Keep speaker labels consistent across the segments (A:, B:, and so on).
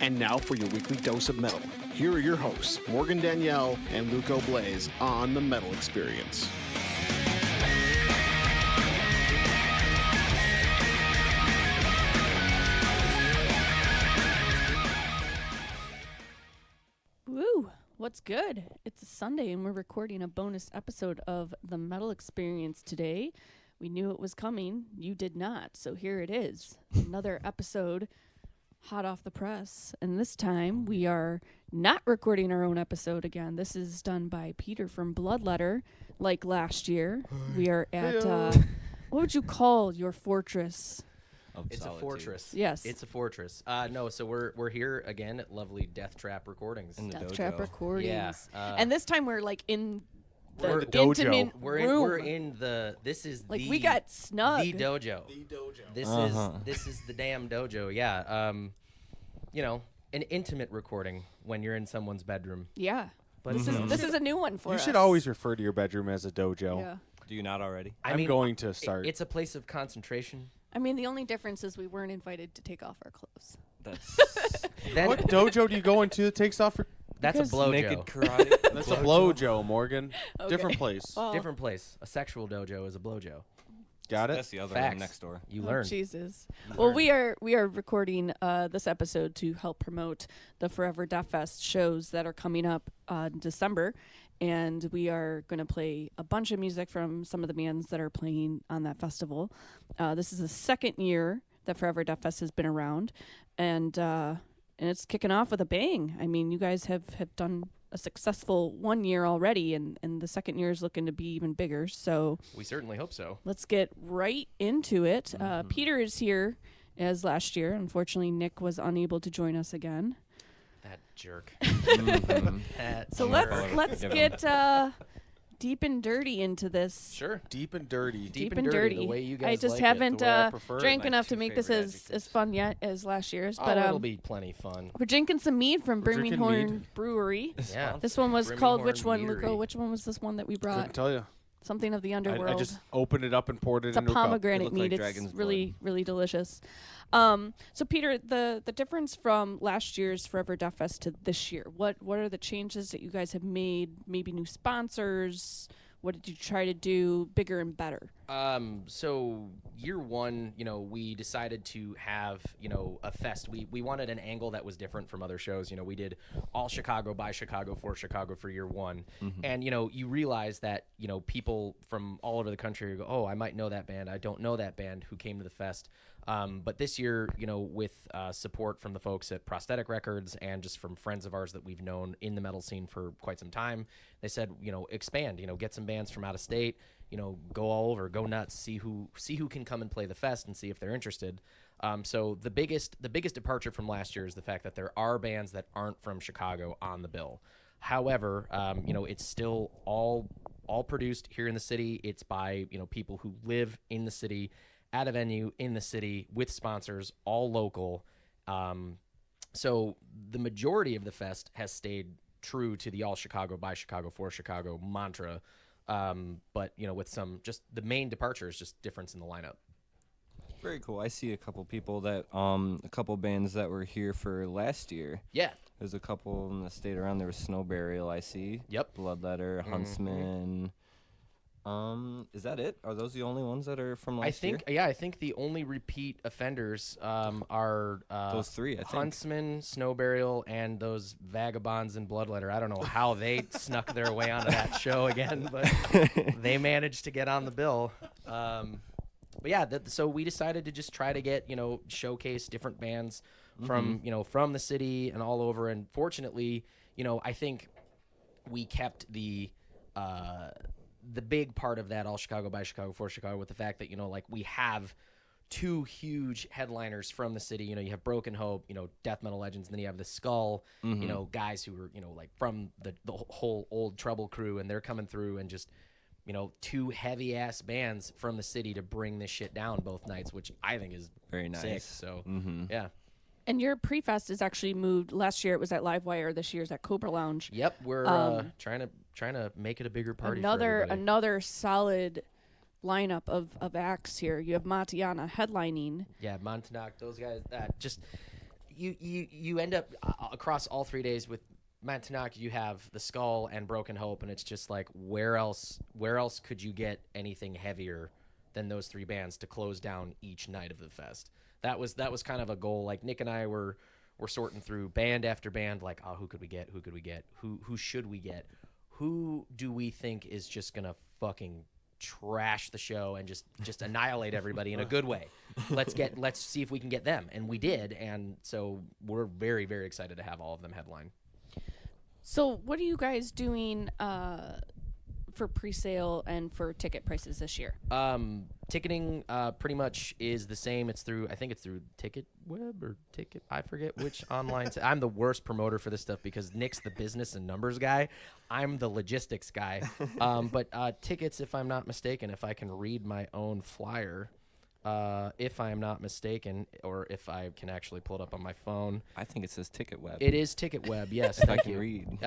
A: And now for your weekly dose of metal. Here are your hosts, Morgan Danielle and Luco Blaze on The Metal Experience.
B: Woo! What's good? It's a Sunday and we're recording a bonus episode of The Metal Experience today. We knew it was coming. You did not. So here it is. Another episode hot off the press. And this time we are not recording our own episode again. This is done by Peter from Bloodletter, like last year. We are at, what would you call your fortress?
C: It's a fortress.
B: Yes.
C: It's a fortress. No, so we're here again at lovely Death Trap Recordings.
D: In the
B: Death
D: dojo.
B: Trap Recordings.
C: Yeah,
B: and this time we're like in the,
A: We're in the dojo.
B: intimate room.
C: We're in the. This is
B: like
C: the
B: we got snug.
C: the dojo. This is the damn dojo. Yeah. You know, an intimate recording when you're in someone's bedroom.
B: Yeah.
C: But
B: This is a new one for
E: You
B: us.
E: should always refer to your bedroom as a dojo.
B: Yeah.
D: Do you not already?
E: I'm going to start.
C: It's a place of concentration.
B: I mean, the only difference is we weren't invited to take off our clothes.
D: That's
C: Then
E: What dojo do you go into that takes off?
C: that's a
B: Because
C: blojo.
D: naked karate.
E: That's a blowjo, Morgan.
B: Okay.
E: Different place.
B: Well,
C: Different place. A sexual dojo is a blojo.
E: Got it?
D: That's the other
C: Facts.
D: one next door.
C: You
B: oh,
C: learn.
B: Jesus.
C: You
B: Well,
C: learn.
B: we are recording this episode to help promote the Forever Death Fest shows that are coming up in December. And we are going to play a bunch of music from some of the bands that are playing on that festival. This is the second year that Forever Death Fest has been around. And it's kicking off with a bang. I mean, you guys have done a successful 1 year already, and the second year is looking to be even bigger. So
C: We certainly hope so.
B: let's get right into it. Peter is here as last year. Unfortunately, Nick was unable to join us again.
C: That jerk.
D: Mhm.
C: That
B: So
C: jerk.
B: let's
D: Give
B: get deep and dirty into this.
C: Sure.
E: Deep and dirty.
C: Deep
B: Deep
C: and
B: and
C: dirty,
B: dirty.
C: the way you
B: I
C: guys
B: just
C: like it,
B: haven't
E: the way I prefer it.
B: drank
D: My
B: enough to
D: two
B: make this
D: favorite
B: as
D: adjectives.
B: fun yet as last year's.
C: Oh,
B: But
C: it'll be plenty fun.
B: we're drinking some mead from
E: We're drinking
B: Birminghorn
E: mead.
B: Brewery.
C: Yeah.
B: This one was called
C: Birminghorn
B: which one,
C: Meadery.
B: Luco? Which one was this one that we brought?
E: Couldn't tell you.
B: Something of the
E: I
B: underworld.
E: just opened it up and poured it
B: It's a
E: into a cup.
B: pomegranate
D: looked
B: mead.
D: like
B: It's
D: dragon's
B: really, really delicious. So Peter, the difference from last year's Forever Death Fest to this year, what are the changes that you guys have made? Maybe new sponsors. What did you try to do bigger and better?
C: So year one, you know, we decided to have, you know, a fest. We wanted an angle that was different from other shows. You know, we did all Chicago by Chicago for year one. And, you know, you realize that, you know, people from all over the country go, oh, I might know that band. I don't know that band who came to the fest. But this year, you know, with support from the folks at Prosthetic Records and just from friends of ours that we've known in the metal scene for quite some time, they said, you know, expand, you know, get some bands from out of state, you know, go all over, go nuts, see who can come and play the fest and see if they're interested. So the biggest departure from last year is the fact that there are bands that aren't from Chicago on the bill. However, you know, it's still all produced here in the city. It's by, you know, people who live in the city, at a venue in the city with sponsors, all local. So the majority of the fest has stayed true to the all Chicago by Chicago for Chicago mantra. But, you know, with some, just the main departure is just difference in the lineup.
D: Very cool. I see a couple people that, a couple bands that were here for last year.
C: Yeah.
D: There's a couple in the state around. There was Snow Burial, I see.
C: Yep.
D: Bloodletter, Huntsman. Is that it? Are those the only ones that are from last year?
C: I think the only repeat offenders are
D: Those three, I think.
C: Huntsman, Snow Burial, and those vagabonds in Bloodletter. I don't know how they snuck their way onto that show again, but they managed to get on the bill. But yeah, so we decided to just try to get, you know, showcase different bands from, you know, from the city and all over. And fortunately, you know, I think we kept the big part of that all Chicago by Chicago for Chicago with the fact that, you know, like we have two huge headliners from the city. You know, you have Broken Hope, you know, death metal legends, and then you have the Skull, you know, guys who are, you know, like from the whole old Trouble crew, and they're coming through and just, you know, two heavy ass bands from the city to bring this shit down both nights, which I think is
D: Very nice.
C: sick. So
D: Mm-hmm.
C: yeah.
B: And your pre-fest is actually moved. Last year it was at Livewire. This year's at Cobra Lounge.
C: Yep, we're trying to make it a bigger party. for everybody.
B: Another solid lineup of acts here. You have Matiana headlining.
C: Yeah, Montauk, those guys. Just you end up across all 3 days with Matt Tanaka. You have the Skull and Broken Hope, and it's just like where else could you get anything heavier than those 3 bands to close down each night of the fest? That was kind of a goal. Like Nick and I were sorting through band after band, like, oh, who could we get? Who should we get? Who do we think is just gonna fucking trash the show and just annihilate everybody in a good way? Let's see if we can get them. And we did, and so we're very, very excited to have all of them headline.
B: So what are you guys doing for pre-sale and for ticket prices this year?
C: Ticketing pretty much is the same. I think it's through TicketWeb or Ticket. I forget which online. I'm the worst promoter for this stuff because Nick's the business and numbers guy. I'm the logistics guy. But tickets, if I'm not mistaken, if I can read my own flyer, if I am not mistaken, or if I can actually pull it up on my phone.
D: I think it says TicketWeb.
C: It is TicketWeb, yes.
D: I
C: Thank
D: can
C: you.
D: read.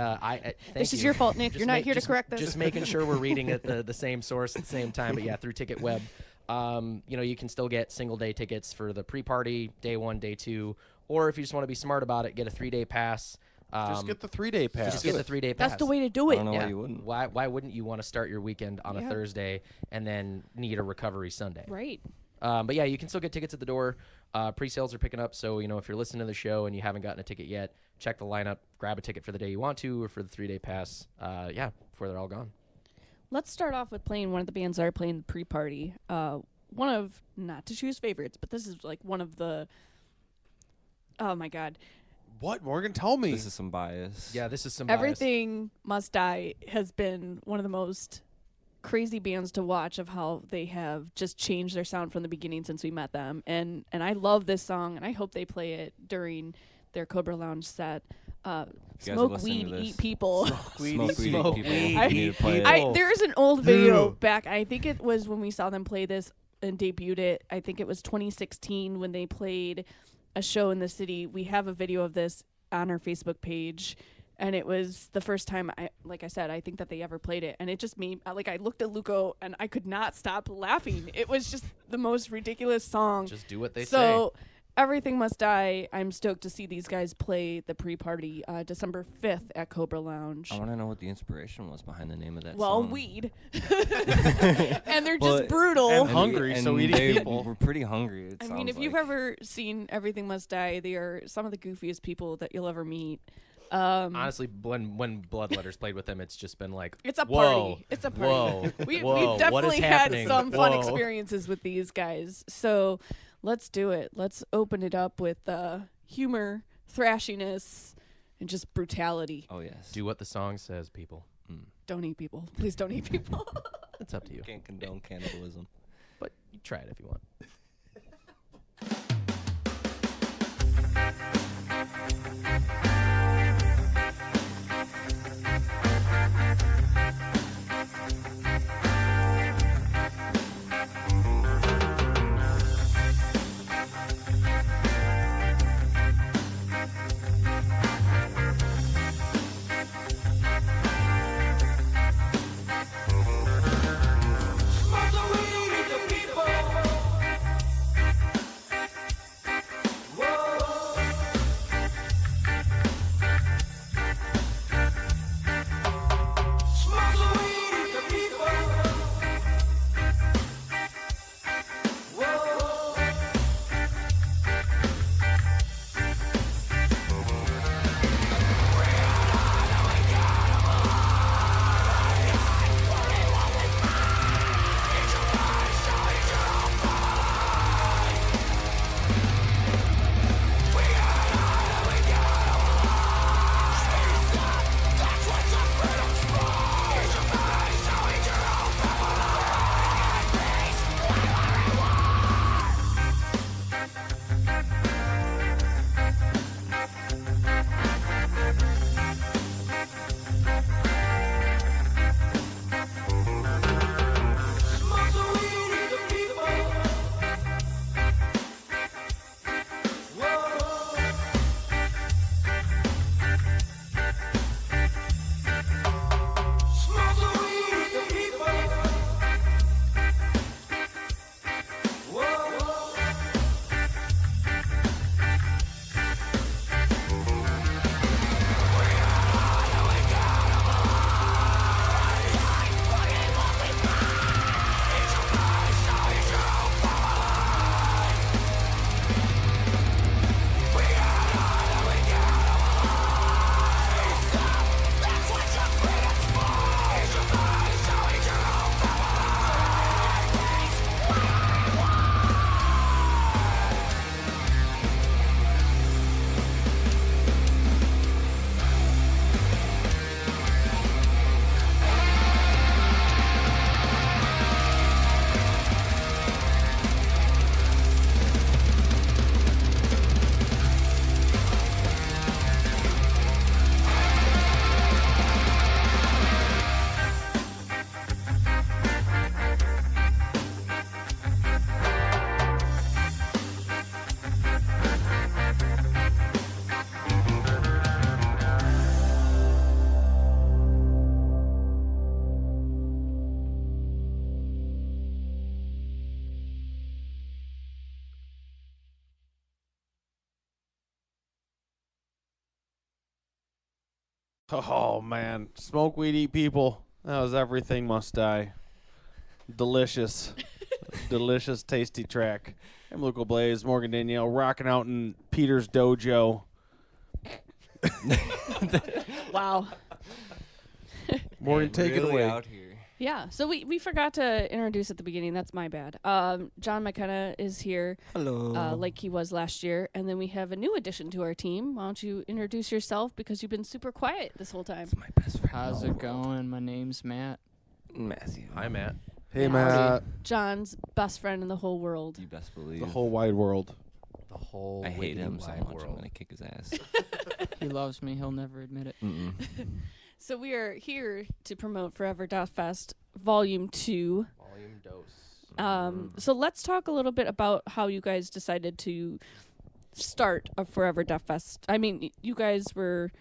B: This is your fault, Nick. You're not here to correct this.
C: Just making sure we're reading at the same source at the same time. But yeah, through TicketWeb, you can still get single-day tickets for the pre-party, day 1, day 2, or if you just want to be smart about it, get a 3-day pass.
E: Just get the 3-day pass.
C: Just get the 3-day pass.
B: That's the way to do
D: I
B: it.
D: don't know why you wouldn't.
C: Why wouldn't you want to start your weekend on a Thursday and then need a recovery Sunday?
B: Right.
C: But yeah, you can still get tickets at the door. Pre-sales are picking up, so if you're listening to the show and you haven't gotten a ticket yet, check the lineup, grab a ticket for the day you want to, or for the 3-day pass. Before they're all gone.
B: Let's start off with playing one of the bands that are playing the pre-party. One of, not to choose favorites, but this is like one of the, oh my God.
E: What, Morgan? Tell me.
D: This is some bias.
C: Yeah, this is some
B: Everything Must Die has been one of the most crazy bands to watch of how they have just changed their sound from the beginning since we met them. And I love this song, and I hope they play it during their Cobra Lounge set. Smoke weed, eat people.
D: Smoke weed, eat
C: Smoke
D: people.
C: weed,
D: You need to play it.
B: There's an old video back. I think it was when we saw them play this and debuted it. I think it was 2016 when they played a show in the city. We have a video of this on our Facebook page, and it was the first time I think that they ever played it, and it just made I looked at Luco and I could not stop laughing. It was just the most ridiculous song.
C: Just do what they say.
B: So Everything Must Die. I'm stoked to see these guys play the pre-party December 5th at Cobra Lounge.
D: I want to know what the inspiration was behind the name of that
B: Well,
D: song.
B: weed. And they're just brutal.
E: and hungry, so eating
D: they
E: people.
D: We're pretty hungry.
B: I mean, if you've ever seen Everything Must Die, they are some of the goofiest people that you'll ever meet.
C: Honestly, when Bloodletters played with them, it's just been like,
B: It's a
C: whoa,
B: party. It's a party.
C: Whoa,
B: We've
C: what
B: definitely
C: is
B: had
C: happening?
B: some fun
C: Whoa.
B: experiences with these guys. So let's do it. Let's open it up with humor, thrashiness, and just brutality.
D: Oh, yes.
C: Do what the song says, people.
B: Don't eat people. Please don't eat people.
C: It's up to you.
D: Can't condone cannibalism.
C: But you try it if you want.
E: Oh man, smoke weed, eat people. That was Everything Must Die. Delicious, delicious, tasty track. I'm Luke Blaze, Morgan Danielle, rocking out in Peter's dojo.
B: Wow.
E: Morgan, take it
D: Really
E: away.
D: out here.
B: Yeah, so we forgot to introduce at the beginning. That's my bad. John McKenna is here,
D: Hello.
B: like he was last year, and then we have a new addition to our team. Why don't you introduce yourself, because you've been super quiet this whole time.
D: my best friend.
F: How's it going? My name's Matt.
D: Matthew.
C: Hi, Matt.
E: Hey,
B: Yeah.
E: Matt.
B: John's best friend in the whole world.
D: You best believe.
E: The whole wide world.
C: The whole
D: I hate
C: wiggly
D: him so
C: wide
D: much. I'm
C: world.
D: gonna kick his ass.
F: He loves me. He'll never admit it.
D: Mm-mm.
B: So we are here to promote Forever Death Fest Volume 2.
C: Volume dose.
B: So let's talk a little bit about how you guys decided to start a Forever Death Fest. I mean, you guys were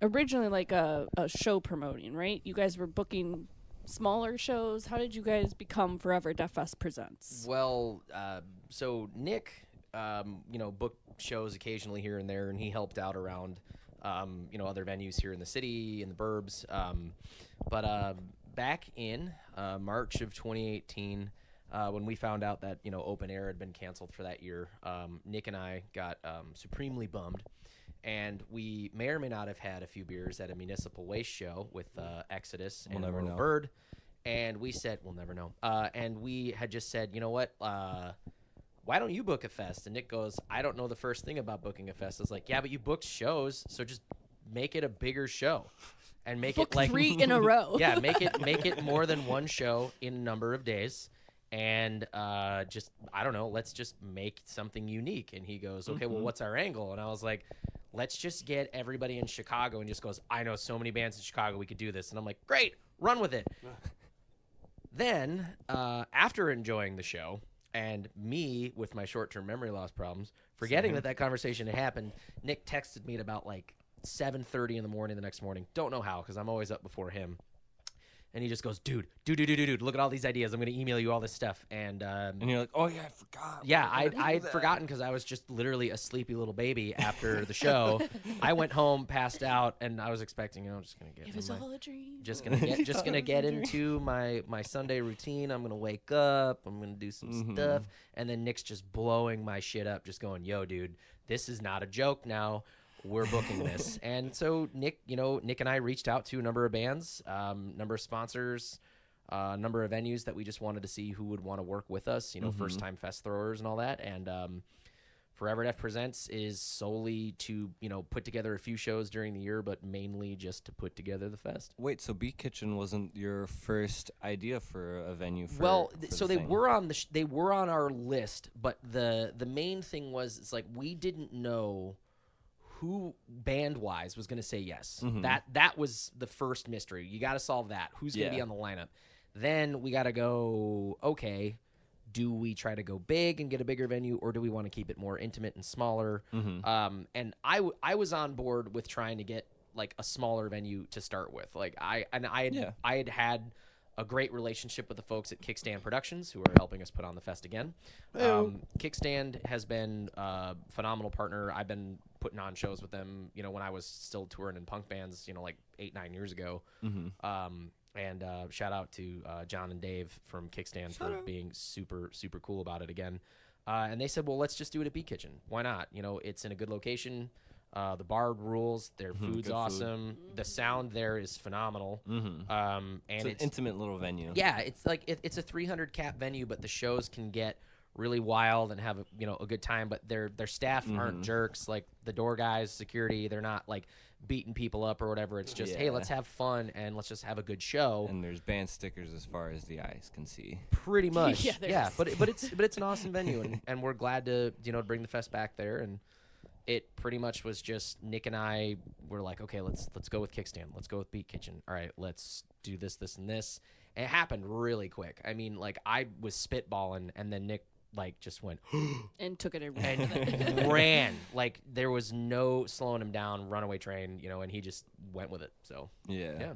B: originally like a show promoting, right? You guys were booking smaller shows. How did you guys become Forever Death Fest Presents?
C: Well, so Nick, booked shows occasionally here and there, and he helped out around, other venues here in the city, in the burbs. But back in March of 2018, when we found out that, Open Air had been canceled for that year, Nick and I got supremely bummed. And we may or may not have had a few beers at a municipal waste show with Exodus and
D: never
C: Laurel
D: know.
C: Bird. And we said, we'll never know. And we had just said, you know what? Why don't you book a fest? And Nick goes, I don't know the first thing about booking a fest. I was like, yeah, but you booked shows, so just make it a bigger show. And make
B: Book
C: it like
B: 3 in a row.
C: yeah, make it more than one show in a number of days. And I don't know, let's just make something unique. And he goes, okay, well, what's our angle? And I was like, let's just get everybody in Chicago. And just goes, I know so many bands in Chicago, we could do this. And I'm like, great, run with it. Then, after enjoying the show, and me with my short-term memory loss problems, forgetting that conversation had happened, Nick texted me at about like 7:30 in the morning the next morning. Don't know how, because I'm always up before him. And he just goes, dude, look at all these ideas. I'm going to email you all this stuff. And
D: And you're like, oh yeah, I forgot.
C: yeah, I'd forgotten, because I was just literally a sleepy little baby after the show. I went home, passed out, and I was expecting, I'm just going to get
B: It was
C: in my-
B: all a dream.
C: just gonna get into my Sunday routine. I'm gonna wake up. I'm gonna do some stuff, and then Nick's just blowing my shit up, just going, "Yo, dude, this is not a joke now. We're booking this." And so Nick and I reached out to a number of bands, number of sponsors, number of venues that we just wanted to see who would want to work with us. First time fest throwers and all that. And Forever Death Presents is solely to, put together a few shows during the year, but mainly just to put together the fest.
D: Wait, so Beat Kitchen wasn't your first idea for a venue?
C: So they were on they were on our list, but the main thing was, it's like we didn't know who band-wise was going to say yes. That was the first mystery. You got to solve that. Who's going to be
D: Yeah.
C: on the lineup? Then we got to go, okay, do we try to go big and get a bigger venue, or do we want to keep it more intimate and smaller? And I was on board with trying to get like a smaller venue to start with. Like I had a great relationship with the folks at Kickstand Productions, who are helping us put on the fest again. Kickstand has been a phenomenal partner. I've been putting on shows with them, when I was still touring in punk bands, like 8-9 years ago. And shout out to John and Dave from Kickstand for being super, super cool about it again. And they said, well, let's just do it at Beat Kitchen. Why not? It's in a good location. The bar rules. Their food's
D: good food.
C: awesome. The sound there is phenomenal. And
D: It's an intimate little venue.
C: yeah, it's like it's a 300 cap venue, but the shows can get really wild and have a good time. But their staff aren't jerks. Like the door guys, security, they're not like beating people up or whatever. It's just, hey,
D: Yeah.
C: let's have fun and let's just have a good show.
D: And there's band stickers as far as the eyes can see.
C: Pretty much,
B: Yeah, there
C: yeah.
B: is.
C: But it's an awesome venue, and we're glad to bring the fest back there. And it pretty much was just Nick and I were like, okay, let's go with Kickstand, let's go with Beat Kitchen. All right, let's do this, and this. And it happened really quick. I mean, like I was spitballing, and then Nick like just went
B: And took it
C: and ran. Like there was no slowing him down, runaway train, and he just went with it. So
D: Yeah.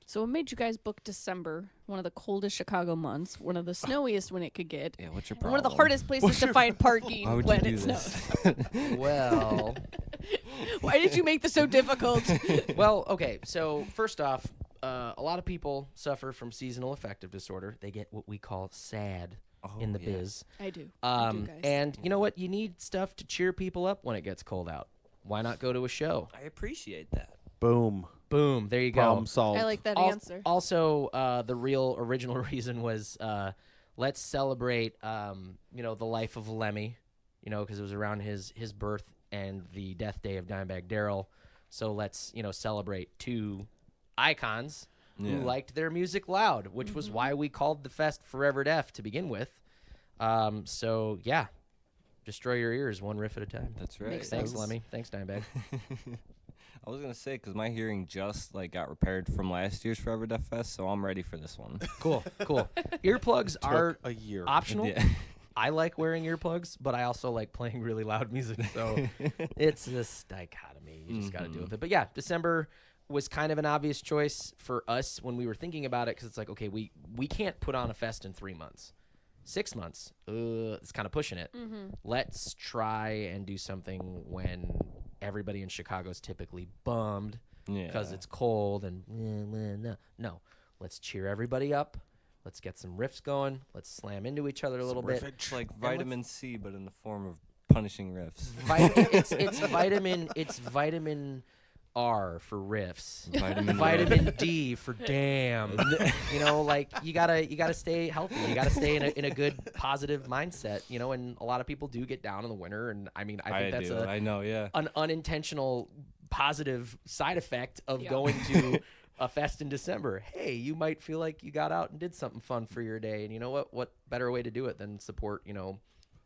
B: So what made you guys book December, one of the coldest Chicago months, one of the snowiest when it could get,
D: Yeah, what's your
B: and
D: problem?
B: one of the hardest places to find parking
D: Why would
B: when
D: you
B: it
D: do
B: snows?
D: this?
C: well,
B: Why did you make this so difficult?
C: Well, okay. So first off, a lot of people suffer from seasonal affective disorder. They get what we call SAD in the biz.
B: I do. I do, guys.
C: And you know what? You need stuff to cheer people up when it gets cold out. Why not go to a show?
D: I appreciate that.
E: Boom.
C: Boom. There you go.
E: Problem solved.
B: I like that
C: Al-
B: answer.
C: Also, the real original reason was let's celebrate, the life of Lemmy, because it was around his birth and the death day of Dimebag Darrell. So let's, celebrate two icons who
D: Yeah.
C: liked their music loud, which was why we called the fest Forever Deaf to begin with. So, yeah, destroy your ears one riff at a time.
D: That's right.
B: Makes
C: Thanks,
B: sense.
C: Lemmy. Thanks, Dimebag.
D: I was gonna say because my hearing just got repaired from last year's Forever Deaf Fest, so I'm ready for this one.
C: Cool. Earplugs are
E: Took a year.
C: optional.
D: Yeah.
C: I like wearing earplugs, but I also like playing really loud music. So it's this dichotomy. You just got to deal with it. But yeah, December was kind of an obvious choice for us when we were thinking about it because it's like, okay, we can't put on a fest in 3 months. 6 months, it's kind of pushing it. Let's try and do something when everybody in Chicago is typically bummed because
D: Yeah.
C: it's cold and no. Let's cheer everybody up. Let's get some riffs going. Let's slam into each other a little bit.
D: It's like vitamin C, but in the form of punishing riffs.
C: It's vitamin R for riffs.
D: Vitamin
C: Vitamin D for damn. You gotta stay healthy. You gotta stay in a good positive mindset. And a lot of people do get down in the winter, and I think that's
D: I know, yeah.
C: an unintentional positive side effect of
B: Yeah.
C: going to a fest in December. Hey, you might feel like you got out and did something fun for your day, and you know what? What better way to do it than support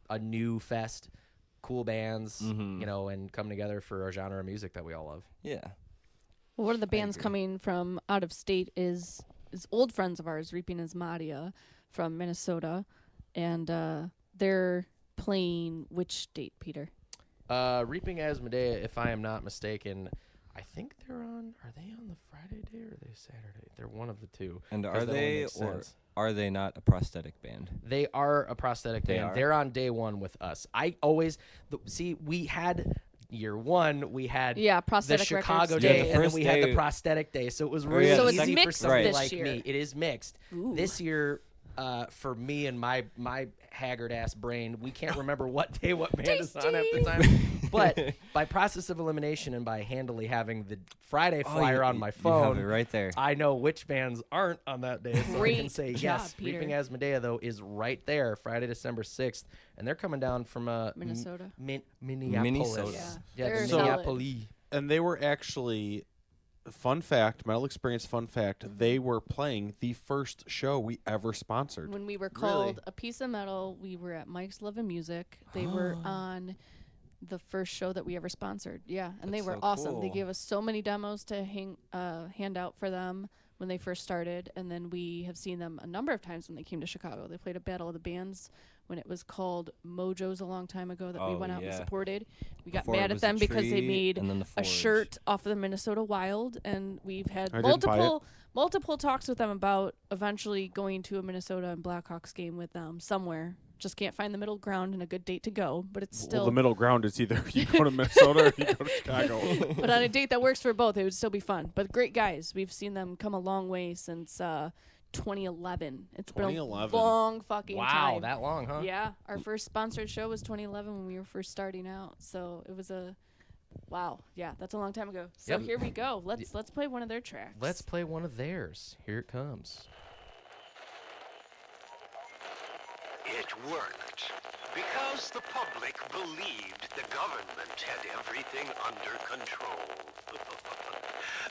C: a new fest, cool bands, and come together for a genre of music that we all love.
D: Yeah.
B: Well, one of the bands
D: agree.
B: coming from out of state is old friends of ours, Reaping Asmadia from Minnesota, and they're playing which date, Peter?
C: Reaping Asmodea, if I am not mistaken, I think are they on the Friday day or are they Saturday? They're one of the two.
D: And
C: 'cause
D: are
C: that only
D: they
C: makes
D: or
C: sense.
D: are they not a prosthetic band?
C: They are a prosthetic
D: They
C: band.
D: are?
C: They're on day one with us. I always we had year one. We had
B: Yeah,
C: the
B: prosthetic
C: Chicago
B: records.
C: day,
D: Yeah, the
C: and then
D: first
C: we had
D: day-
C: the prosthetic day. So it was
D: yeah,
C: really
D: So it's
C: easy for
B: mixed
C: somebody
B: this
C: like
B: year.
C: me. It is mixed.
B: Ooh.
C: This year, for me and my haggard ass brain, we can't remember what day what band is on at the time. But by process of elimination and by handily having the Friday flyer on my
D: You have
C: phone,
D: it right there.
C: I know which bands aren't on that day, so I can
B: Great
C: say
B: job,
C: yes.
B: Peter.
C: Reaping Asmodea though is right there, Friday, December 6th, and they're coming down from
B: Minnesota.
C: Minneapolis.
D: Minnesota.
B: Yeah, they're
C: Minneapolis.
E: And they were actually, fun fact, Metal Experience fun fact, they were playing the first show we ever sponsored.
B: When we were called A Piece of Metal, we were at Mike's Love and Music. They were on the first show that we ever sponsored. Yeah, and they
D: That's
B: were
D: so
B: awesome. They
D: cool.
B: gave us so many demos to hand out for them when they first started, and then we have seen them a number of times when they came to Chicago. They played a Battle of the Bands when it was called Mojo's a long time ago that we
D: Oh,
B: went out and
D: yeah.
B: supported. We got
D: Before it
B: mad at
D: was the
B: them because they
D: tree
B: made
D: and then the
B: a
D: forge.
B: shirt off of the Minnesota Wild, and we've had
E: I didn't buy it.
B: multiple talks with them about eventually going to a Minnesota and Blackhawks game with them somewhere. Just can't find the middle ground and a good date to go, but it's
E: Well,
B: still
E: the middle ground is either you go to Minnesota or you go to Chicago.
B: but on a date that works for both, it would still be fun. But great guys. We've seen them come a long way since 2011. It's been a
E: 2011.
B: long fucking
C: Wow,
B: time.
C: that long, huh?
B: Yeah, our first sponsored show was 2011 when we were first starting out. So it was wow. Yeah, that's a long time ago. So
C: Yep.
B: here we go. Let's play one of their tracks.
C: Let's play one of theirs. Here it comes.
G: It worked because the public believed the government had everything under control.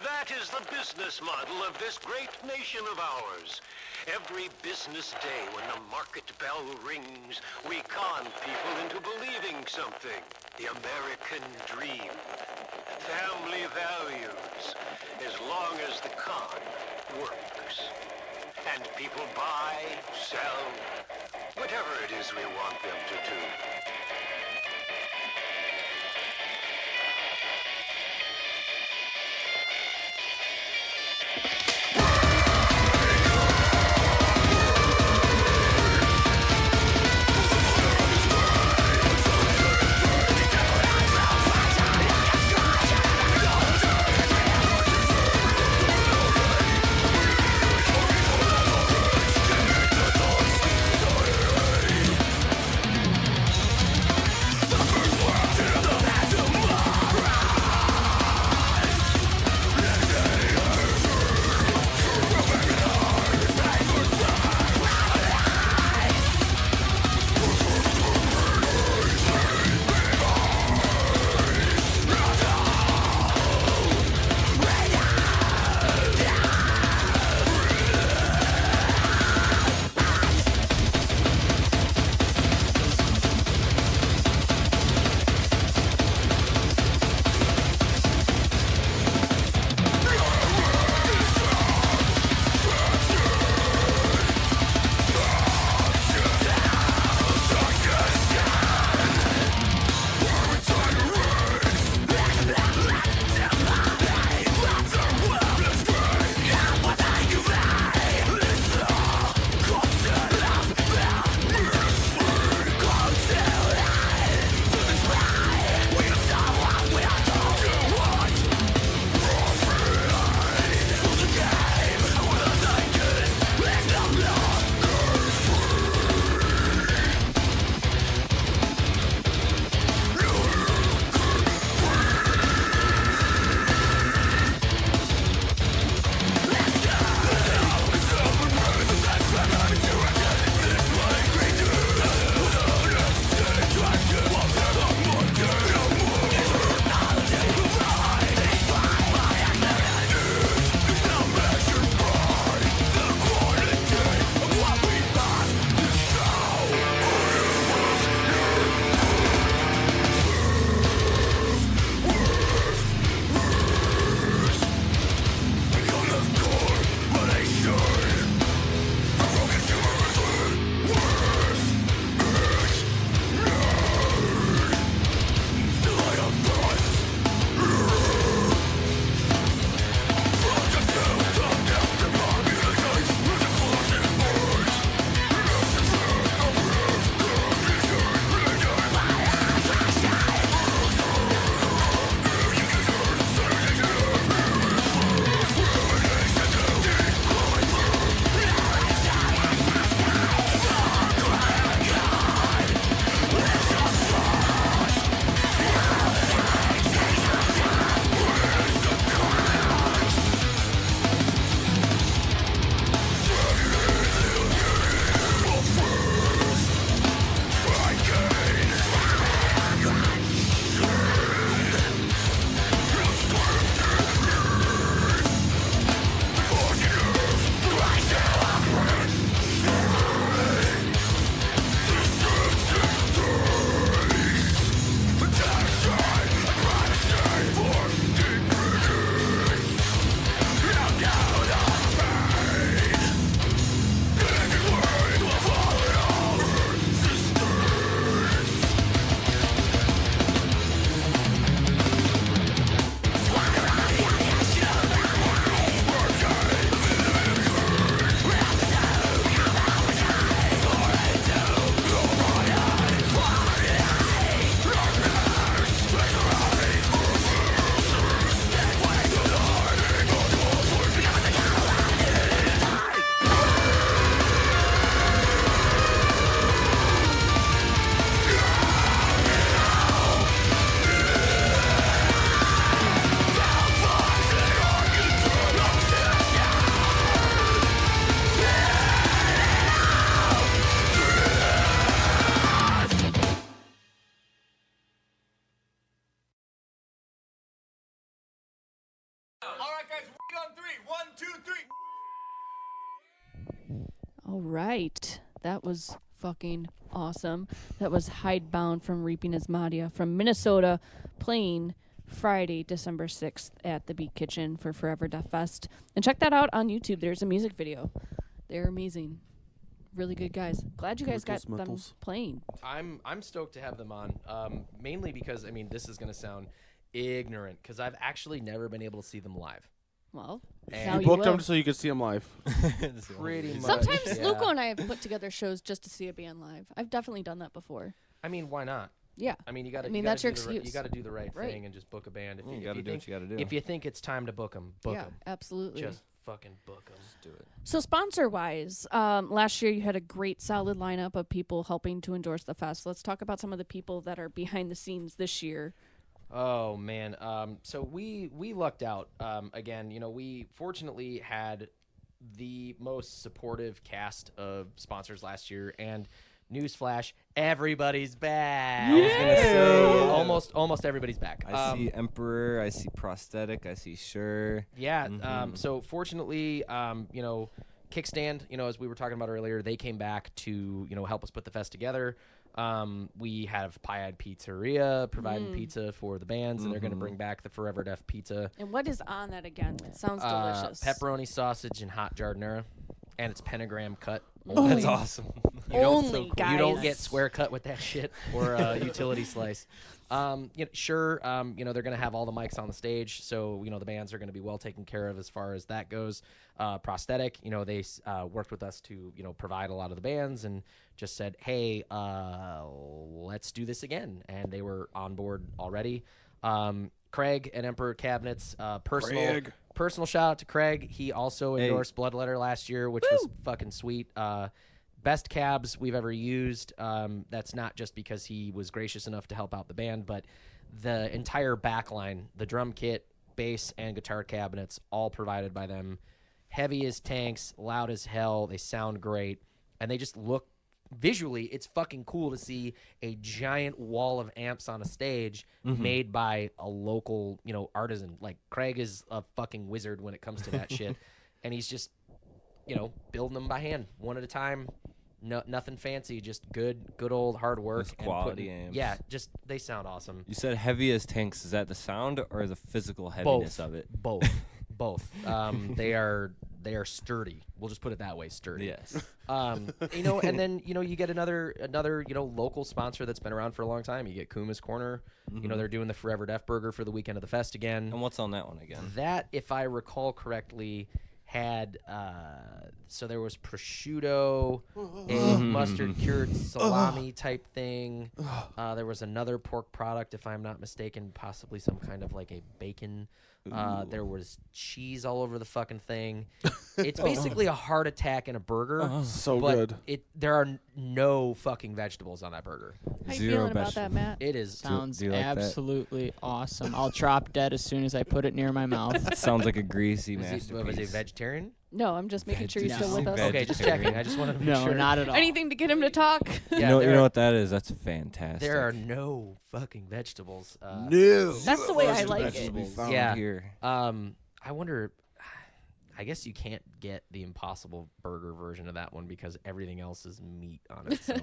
G: That is the business model of this great nation of ours. Every business day when the market bell rings, we con people into believing something. The American dream. Family values. As long as the con works. And people buy, sell, whatever it is we want them to do.
H: All right, guys, on 3. 1, 2, 3.
B: All right. That was fucking awesome. That was Hidebound from Reaping Asmadia from Minnesota, playing Friday, December 6th at the Beat Kitchen for Forever Deaf Fest. And check that out on YouTube. There's a music video. They're amazing. Really good guys. Glad you guys got them playing.
C: I'm stoked to have them on, mainly because, I mean, this is going to sound ignorant, because I've actually never been able to see them live.
B: Well,
C: And
B: now
E: You
B: you
E: booked
B: will.
E: them so you could see them live.
C: Pretty much.
B: Sometimes
C: yeah.
B: Luco and I have put together shows just to see a band live. I've definitely done that before.
C: I mean, why not?
B: Yeah.
C: I mean, you got to.
B: I mean, that's your
C: You
B: excuse.
C: got to do the right
B: Right.
C: thing and just book a band. If
D: You
C: if
D: gotta do
C: think,
D: what you gotta do.
C: If you think it's time to book them, book
B: Yeah,
C: them.
B: absolutely.
C: Just fucking book them.
D: do it.
B: So sponsor-wise, last year you had a great solid lineup of people helping to endorse the fest. Let's talk about some of the people that are behind the scenes this year.
C: Oh man, so we lucked out. Again, you know, we fortunately had the most supportive cast of sponsors last year, and newsflash, everybody's back.
D: I was gonna say,
C: Almost everybody's back.
D: I see Emperor, I see Prosthetic, I see Sure.
C: Yeah. So fortunately, you know, Kickstand, you know, as we were talking about earlier, they came back to, you know, help us put the fest together. We have Pie-Eyed Pizzeria providing pizza for the bands, and they're going to bring back the Forever Deaf pizza.
B: And what is on that again? It sounds delicious.
C: Pepperoni sausage and hot giardiniera, and it's pentagram cut.
D: That's awesome.
B: Only, guys.
C: You don't get square cut with that shit or utility slice. You know, sure, you know, they're going to have all the mics on the stage, so, you know, the bands are going to be well taken care of as far as that goes. Prosthetic, you know, they worked with us to, you know, provide a lot of the bands and just said, hey, let's do this again. And they were on board already. Craig at Emperor Cabinets, personal shout out to Craig. He also endorsed Bloodletter last year, which was fucking sweet. Best cabs we've ever used. That's not just because he was gracious enough to help out the band, but the entire back line, the drum kit, bass, and guitar cabinets, all provided by them. Heavy as tanks, loud as hell. They sound great, and they just look visually. It's fucking cool to see a giant wall of amps on a stage made by a local, you know, artisan. Like, Craig is a fucking wizard when it comes to that shit, and he's just, you know, building them by hand, one at a time. No, nothing fancy, just good old hard work.
D: Just
C: and
D: quality amps.
C: Yeah, just they sound awesome.
D: You said heavy as tanks. Is that the sound or the physical heaviness of it?
C: Both. They are sturdy. We'll just put it that way, sturdy.
D: Yes.
C: You know, and then, you know, you get another you know, local sponsor that's been around for a long time. You get Kuma's Corner. You know, they're doing the Forever Deaf Burger for the weekend of the fest again.
D: And what's on that one again?
C: That, if I recall correctly, had so there was prosciutto, a mustard cured salami type thing. There was another pork product, if I'm not mistaken, possibly some kind of like a bacon. There was cheese all over the fucking thing. It's basically a heart attack in a burger.
E: So
C: but
E: good.
C: There are no fucking vegetables on that burger.
B: How you
D: Zero
B: feeling about that, Matt?
C: It is.
F: Sounds
D: do you like that?
F: absolutely awesome. I'll drop dead as soon as I put it near my mouth.
D: Sounds like a greasy
C: Was
D: masterpiece.
C: he vegetarian?
B: No, I'm just making sure you're still with us.
C: Okay, just checking. I just wanted to make
F: No,
C: sure.
F: not at all.
B: Anything to get him to talk.
C: Yeah,
D: you know
C: there are-
D: what that is? That's fantastic.
C: There are no fucking vegetables.
E: No.
B: That's the way I like it.
D: vegetables found
C: Yeah.
D: here.
C: I wonder. I guess you can't get the Impossible Burger version of that one because everything else is meat on it. So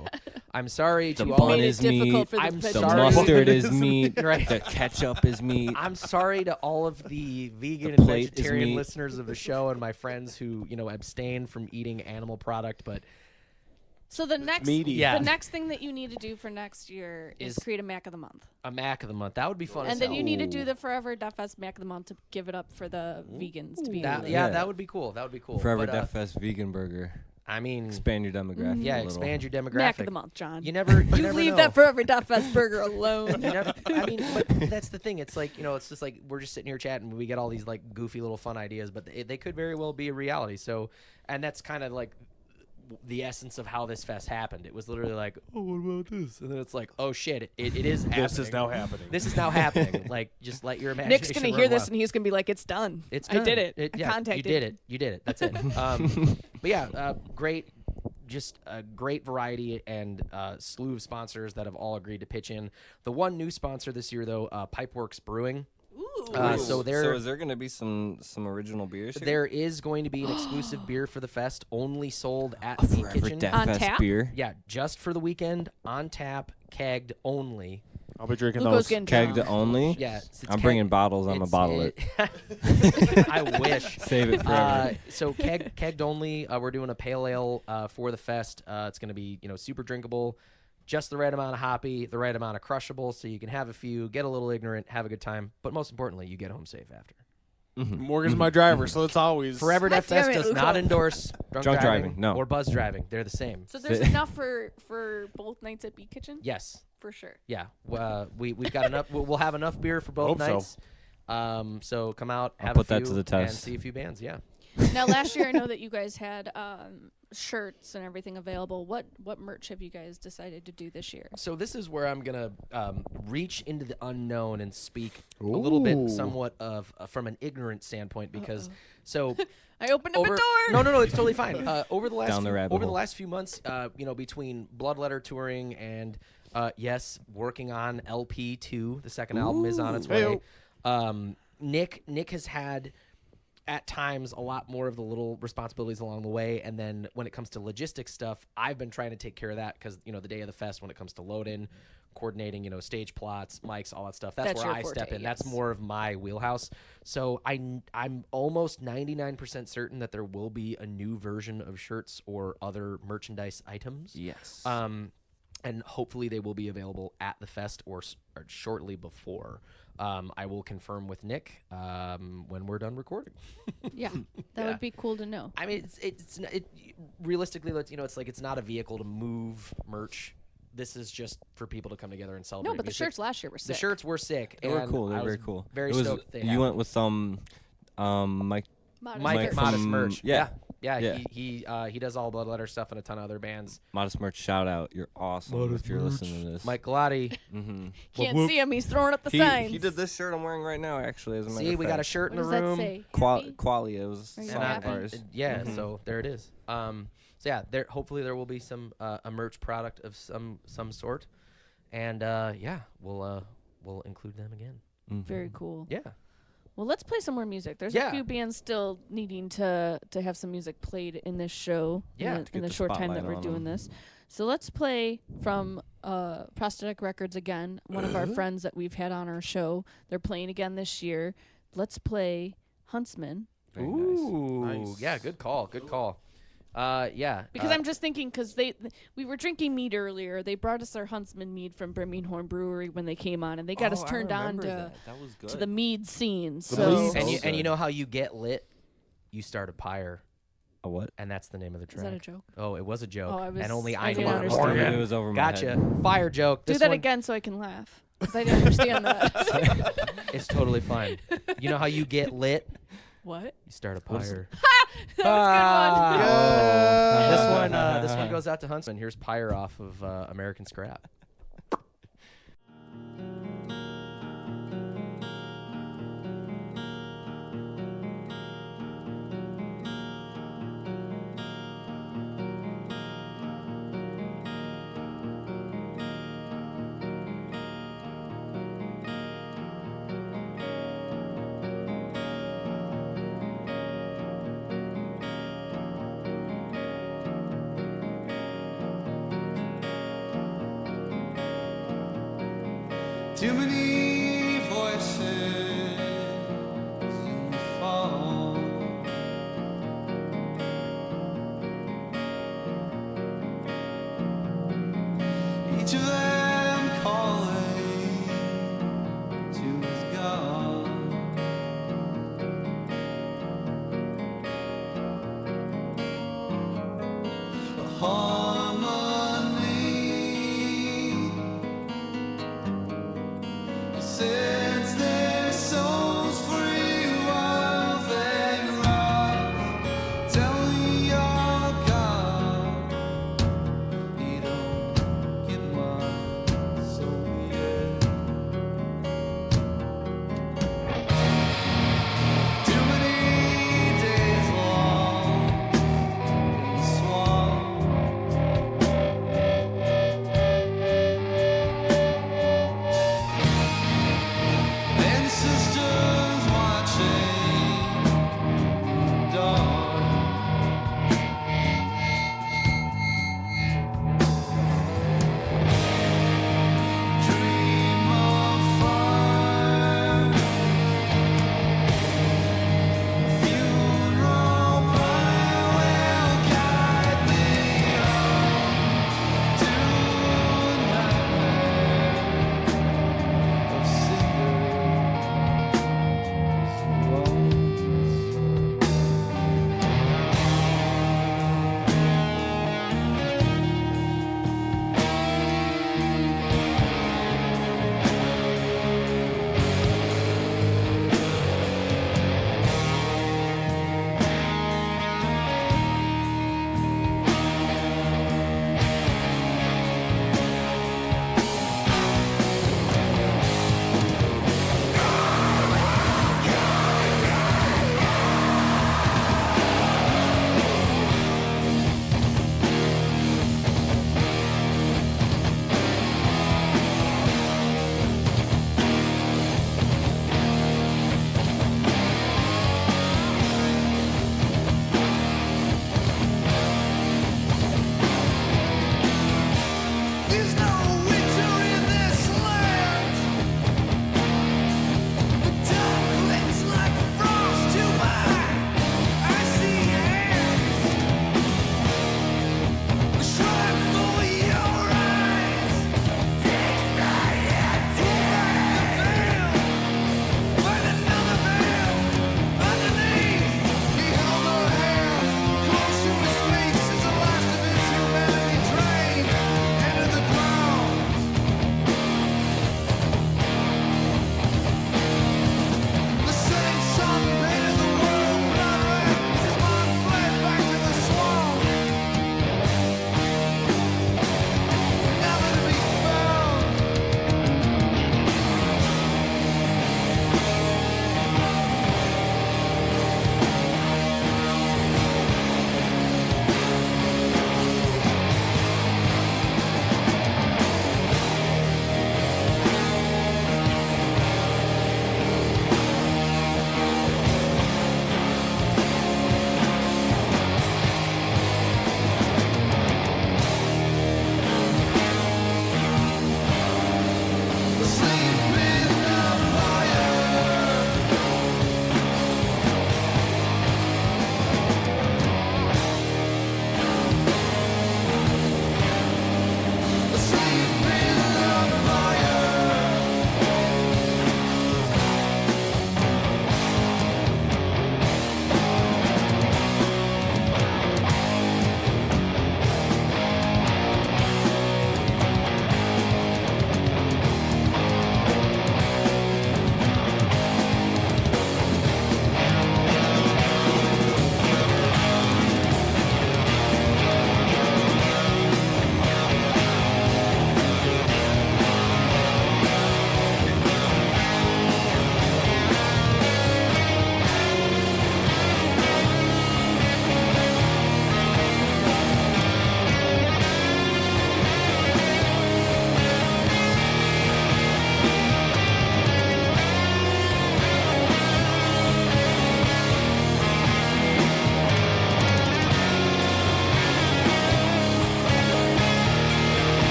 C: I'm sorry
D: The
C: to
D: bun
C: all.
B: Made it
D: is
B: difficult
D: meat.
B: for the
C: I'm
D: The
C: sorry.
D: mustard is meat.
C: Right.
D: The ketchup is meat.
C: I'm sorry to all of the vegan
D: The
C: and
D: plate is
C: vegetarian
D: meat.
C: listeners of the show and my friends who, you know, abstain from eating animal product, but
B: So the next,
E: Meaty.
C: Yeah.
B: the next thing that you need to do for next year is
C: Is-
B: create a Mac of the Month,
C: a Mac of the month, that would be fun.
B: and
C: as
B: then
C: hell.
B: you need to do the Forever Deaf Fest Mac of the Month to give it up for the vegans to be.
C: That,
B: able to-
C: yeah,
D: Yeah.
C: that would be cool. That would be cool.
D: Forever
C: But,
D: Deaf Fest vegan burger.
C: I mean,
D: Expand your demographic.
C: yeah,
D: a little.
C: expand your demographic.
B: Mac of the Month, John.
C: You never
B: leave
C: know.
B: that Forever Deaf Fest burger alone.
C: You never, I mean, but that's the thing. It's like, you know, it's just like we're just sitting here chatting. We get all these like goofy little fun ideas, but they could very well be a reality. So, and that's kind of like the essence of how this fest happened. It was literally like, oh, what about this? And then it's like, oh shit, it is happening.
E: This is now happening.
C: This is now happening. Like, just let your imagination
B: Nick's gonna
C: run
B: hear this
C: wild.
B: and he's gonna be like, "It's done.
C: It's
B: I did
C: done.
B: it. I
C: yeah,
B: contacted.
C: You did it. You did it. That's it. But yeah, great. Just a great variety and slew of sponsors that have all agreed to pitch in. The one new sponsor this year, though, Pipeworks Brewing.
B: Ooh.
C: So
D: is there going to be some original beers here?
C: there is going to be an exclusive beer for the fest, only sold at
D: A
C: the
D: Forever
C: kitchen.
D: Death
B: On
D: Fest
B: tap?
D: beer.
C: Yeah, just for the weekend, on tap, kegged only.
E: I'll be drinking
B: Luco's
E: those.
B: getting
D: Kegged
B: drunk.
D: only.
C: Yeah, it's
D: I'm bringing bottles. I'm a bottle it.
C: I wish.
D: Save it forever.
C: So kegged only. We're doing a pale ale for the fest. It's going to be super drinkable, just the right amount of hoppy, the right amount of crushable, so you can have a few, get a little ignorant, have a good time, but most importantly, you get home safe after.
E: Morgan's my driver, so it's always
C: Forever Death
B: damn
C: Fest
B: it,
C: does
B: Luco.
C: not endorse drunk
D: driving, no.
C: or buzz driving. They're the same.
B: So there's enough for both nights at Beat Kitchen?
C: Yes.
B: For sure.
C: Yeah. We've got enough. We'll have enough beer for both
E: Hope so.
C: nights. So come out,
D: I'll
C: have
D: put
C: a few,
D: that to the
C: and
D: test.
C: see a few bands. Yeah.
B: Now, last year I know that you guys had shirts and everything available. What merch have you guys decided to do this year?
C: So this is where I'm gonna reach into the unknown and speak a little bit, somewhat of from an ignorant standpoint, because so
B: I opened up a door.
C: No, it's totally fine. Over the last
D: Down the rabbit
C: over the
D: hole.
C: last few months, between Bloodletter touring and working on LP2, the second album is on its way. Nick has had at times a lot more of the little responsibilities along the way, and then when it comes to logistics stuff, I've been trying to take care of that because the day of the fest, when it comes to load-in, coordinating stage plots, mics, all that stuff, that's where
B: your
C: I step
B: forte,
C: in. That's
B: yes.
C: more of my wheelhouse. So I'm almost 99% certain that there will be a new version of shirts or other merchandise items.
D: Yes.
C: And hopefully they will be available at the fest or shortly before. I will confirm with Nick when we're done recording.
B: Yeah, that would be cool to know.
C: I mean, realistically, it's not a vehicle to move merch. This is just for people to come together and celebrate.
B: No, but the
C: music.
B: shirts last year were sick.
C: The shirts were sick.
D: They were
C: and
D: cool. They
C: I
D: were
C: was
D: very cool.
C: Very
D: it was,
C: stoked they
D: You
C: happened.
D: went with Mike.
C: Mike
D: from-
C: Modest Merch.
D: yeah.
C: Yeah. He does all Bloodletter stuff and a ton of other bands.
D: Modest Merch, shout out. You're awesome if you're listening to this.
C: Mike Galati.
D: Mm-hmm.
B: Can't see him. He's throwing up the
D: He
B: signs.
D: did this shirt I'm wearing right now, actually. As a matter
C: See,
D: of
C: we got a
D: fact.
C: shirt in
B: What
C: the
B: does
C: room.
B: that say? Happy?
D: Qualia. It was a
B: Are you
D: song
B: happy?
D: of ours.
C: Yeah, so there it is. So yeah, hopefully there will be some a merch product of some sort, and we'll include them again.
B: Very cool.
C: Yeah.
B: Well, let's play some more music. There's
C: Yeah.
B: a few bands still needing to have some music played in this show.
C: Yeah,
B: in
C: to
B: the, in
D: get
B: the
D: the
B: short time that
D: spotlight
B: we're
D: on
B: doing
D: 'em.
B: this. So let's play from Prosthetic Records again. One of our friends that we've had on our show. They're playing again this year. Let's play Huntsman.
D: Very nice.
C: Ooh,
E: Nice.
C: yeah, good call. Yeah.
B: Because I'm just thinking, because we were drinking mead earlier. They brought us our Huntsman mead from Birmingham Brewery when they came on, and they got us turned on to the mead scene. So
E: mead.
C: and you know how you get lit? You start a pyre,
D: A what?
C: and that's the name of the
B: is
C: track.
B: that a joke?
C: Oh, it was a joke,
B: Oh, I was-
C: and only
B: I
C: I
B: didn't
C: knew it.
B: understand.
C: Morgan.
D: It was over my
C: Gotcha.
D: head.
C: Fire joke.
B: Do
C: This
B: that
C: one,
B: again so I can laugh. Because I didn't understand that.
C: It's totally fine. You know how you get lit?
B: What?
C: You start a pyre.
B: That was a good one.
C: This one goes out to Huntsman. Here's Pyre off of American Scrap.
H: Too many voices in the fall. Each of them calling to his God. Harmony is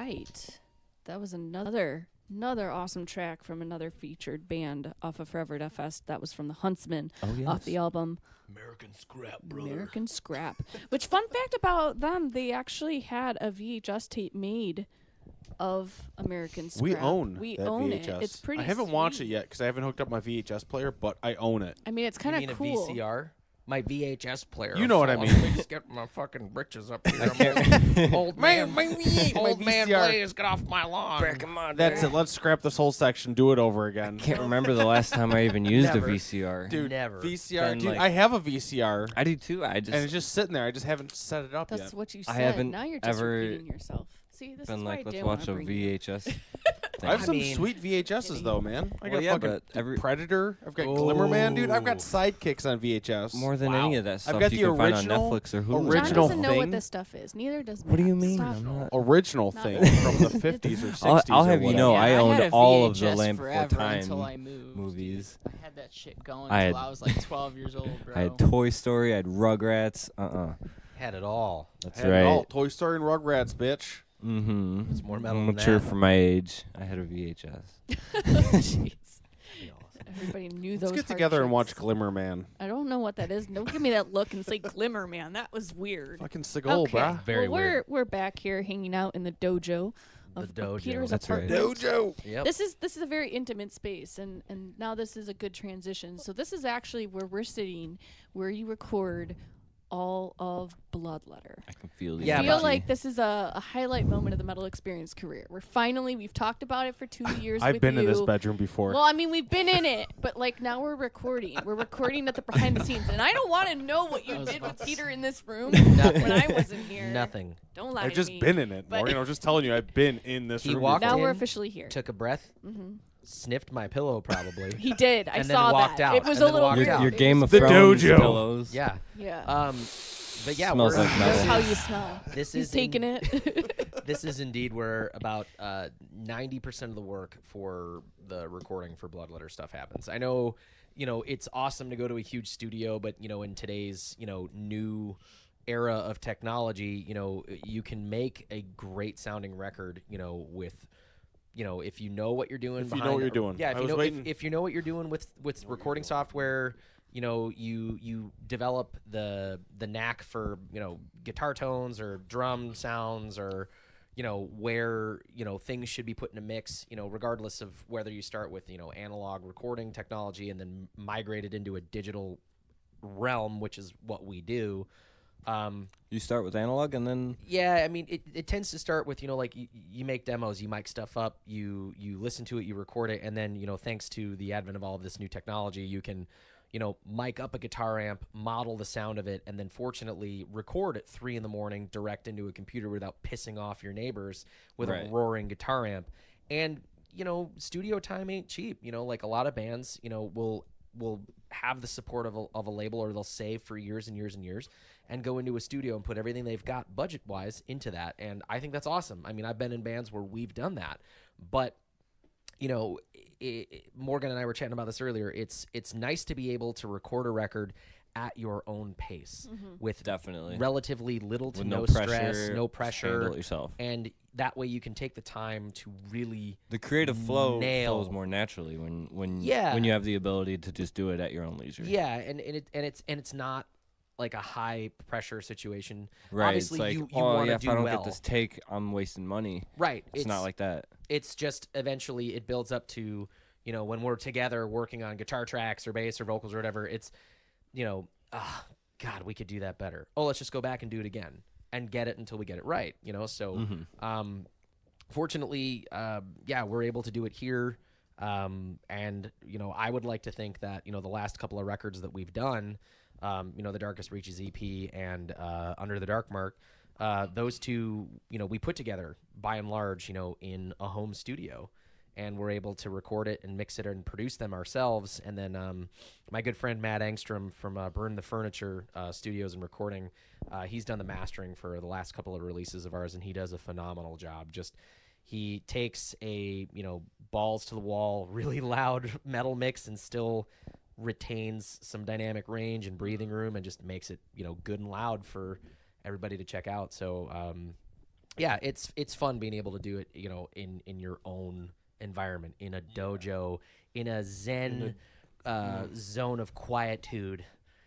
B: right. That was another awesome track from another featured band off of Forever Deaf Fest. That was from the Huntsmen off the album
C: American Scrap, brother.
B: American Scrap. Which, fun fact about them, they actually had a VHS tape made of American Scrap.
E: We own
B: We
E: that
B: own
E: VHS.
B: it. It's pretty
E: I haven't watched it
B: sweet.
E: yet because I haven't hooked up my VHS player, but I own it.
B: I mean, it's
C: You
B: kind
C: mean
B: of
C: a
B: cool.
C: VCR? My VHS player.
E: You know what I
C: fell
E: mean.
C: off. Just get my fucking britches up here. Old man, old man,
E: VCR.
C: Blaze, get off my lawn.
E: That's it. Let's scrap this whole section. Do it over again.
D: Can't remember the last time I even used
C: Never.
D: a VCR.
E: Dude,
C: Never.
E: VCR.
D: Been,
E: Dude,
D: like-
E: I have a VCR,
D: I do too.
E: and it's just sitting there. I just haven't set it up
B: That's
E: yet.
B: what you
D: I
B: said.
D: haven't
B: Now you're just
D: ever
B: repeating yourself. See, this is
D: been
B: why
D: like,
B: I
D: let's
B: didn't
D: watch a
B: wanna bring you.
D: VHS.
E: I have
C: I
E: some
C: mean-
E: sweet VHSs though, man. I got
D: Well, yeah,
E: fucking
D: but every-
E: Predator. I've got Glimmerman, dude. I've got
C: Oh.
E: sidekicks on VHS.
D: More than any of that stuff
E: got
D: you
E: the
D: can find on
E: original-
D: Netflix or Hulu.
B: John
E: original
B: doesn't know what
E: thing.
B: this stuff is. Neither does
D: What do you
B: Matt.
D: mean?
B: Stop.
D: I'm not.
E: Original
B: Not
E: thing
B: really.
E: from the 50s or 60s.
D: I'll have
E: or
D: you know,
E: whatever.
D: I
F: had
D: owned
F: a
D: all of the
F: VHS
D: Land Before
F: forever
D: Time
F: until I moved.
D: movies.
F: I had that shit going
D: I
F: until
D: had-
F: I was like 12 years old, bro.
D: I had Toy Story. I had Rugrats.
C: Had it all.
D: That's
E: Had it
D: right.
E: all. Toy Story and Rugrats, bitch.
D: Mm-hmm.
C: It's more metal
D: I'm
C: than
D: mature
C: that.
D: for my age. I had a VHS.
B: Jeez. Everybody knew those.
E: Let's get together and watch
B: hardships.
E: Glimmerman.
B: I don't know what that is. Don't give me that look and say Glimmer Man. That was weird.
E: Fucking Seagal,
B: Okay.
E: bruh.
C: Very
B: well,
C: weird.
B: we're back here hanging out in the dojo of
C: The dojo.
B: Peter's
D: That's right.
B: apartment.
E: Dojo.
C: Yep.
B: This is a very intimate space, and now this is a good transition. So this is actually where we're sitting, where you record all of Bloodletter.
D: I can feel the
C: Yeah,
B: I
D: energy.
B: feel like this is a highlight moment of the Metal Experience career. We've talked about it for 2 years.
E: I've
B: with
E: been in this
B: you.
E: bedroom before.
B: Well, I mean, we've been in it, but like now we're recording. We're recording at the behind the scenes, and I don't want to know what you
F: I was
B: did
F: about
B: with
F: to
B: Peter in this room
C: Nothing.
B: when I wasn't here.
C: Nothing.
B: Don't lie
E: I've
B: to
E: just
B: me.
E: been in it,
B: But-
E: Morgan. I was just telling you, I've been in this
C: He
E: room
C: walked
E: before.
B: Now we're
C: in,
B: officially here.
C: Took a breath, sniffed my pillow probably.
B: He did. I
C: And then
B: saw
C: walked
B: that.
C: out,
B: It was
C: and
B: a
C: then
B: little
C: walked
B: weird.
C: out.
D: your
B: It
D: Game
B: was
D: of
E: The
D: Thrones
E: dojo.
D: pillows.
C: Yeah.
B: Yeah.
C: But yeah,
D: Smells
C: we're,
D: like
B: That's
D: metal.
B: how you smell.
C: This
B: He's
C: is
B: taking it.
C: This is indeed where about 90% of the work for the recording for Bloodletter stuff happens. I know, it's awesome to go to a huge studio, but in today's new era of technology, you can make a great sounding record, with if you know what you're doing.
E: If you know
C: behind-
E: what you're doing.
C: Yeah,
E: I was waiting.
C: if you know what you're doing with recording software, you develop the knack for guitar tones or drum sounds or where things should be put in a mix, regardless of whether you start with analog recording technology and then migrate it into a digital realm, which is what we do.
D: You start with analog and then
C: Yeah, I mean, it tends to start with, like you make demos, you mic stuff up, you listen to it, you record it, and then, thanks to the advent of all of this new technology, you can, mic up a guitar amp, model the sound of it, and then fortunately record at 3 a.m. direct into a computer without pissing off your neighbors with a
D: Right.
C: roaring guitar amp. And, studio time ain't cheap. Like a lot of bands, will have the support of a label, or they'll save for years and years and years and go into a studio and put everything they've got budget wise into that. And I think that's awesome. I mean, I've been in bands where we've done that, but Morgan and I were chatting about this earlier. It's nice to be able to record a record at your own pace with
D: definitely
C: relatively little to
D: with
C: no
D: no
C: stress,
D: pressure,
C: no
D: just handle
C: pressure,
D: it yourself.
C: and that way you can take the time to really
D: The creative flow
C: nail.
D: flows more naturally when
C: Yeah.
D: when you have the ability to just do it at your own leisure.
C: Yeah, and it's not like a high pressure situation.
D: Right.
C: Obviously,
D: it's like,
C: you
D: oh
C: want to
D: yeah,
C: do
D: if I don't
C: well.
D: get this take, I'm wasting money.
C: Right.
D: It's not like that.
C: It's just eventually it builds up to, when we're together working on guitar tracks or bass or vocals or whatever, it's, God, we could do that better. Oh, let's just go back and do it again and get it until we get it right, So, fortunately, we're able to do it here. And, I would like to think that, the last couple of records that we've done, the Darkest Reaches EP and Under the Dark Mark, those two, we put together by and large, in a home studio, and we're able to record it and mix it and produce them ourselves. And then my good friend Matt Angstrom from Burn the Furniture Studios and Recording, he's done the mastering for the last couple of releases of ours, and he does a phenomenal job. He takes a, balls to the wall, really loud metal mix and still retains some dynamic range and breathing room and just makes it, good and loud for everybody to check out. So, yeah, it's fun being able to do it, in your own environment, in a dojo, in a zen zone of quietude.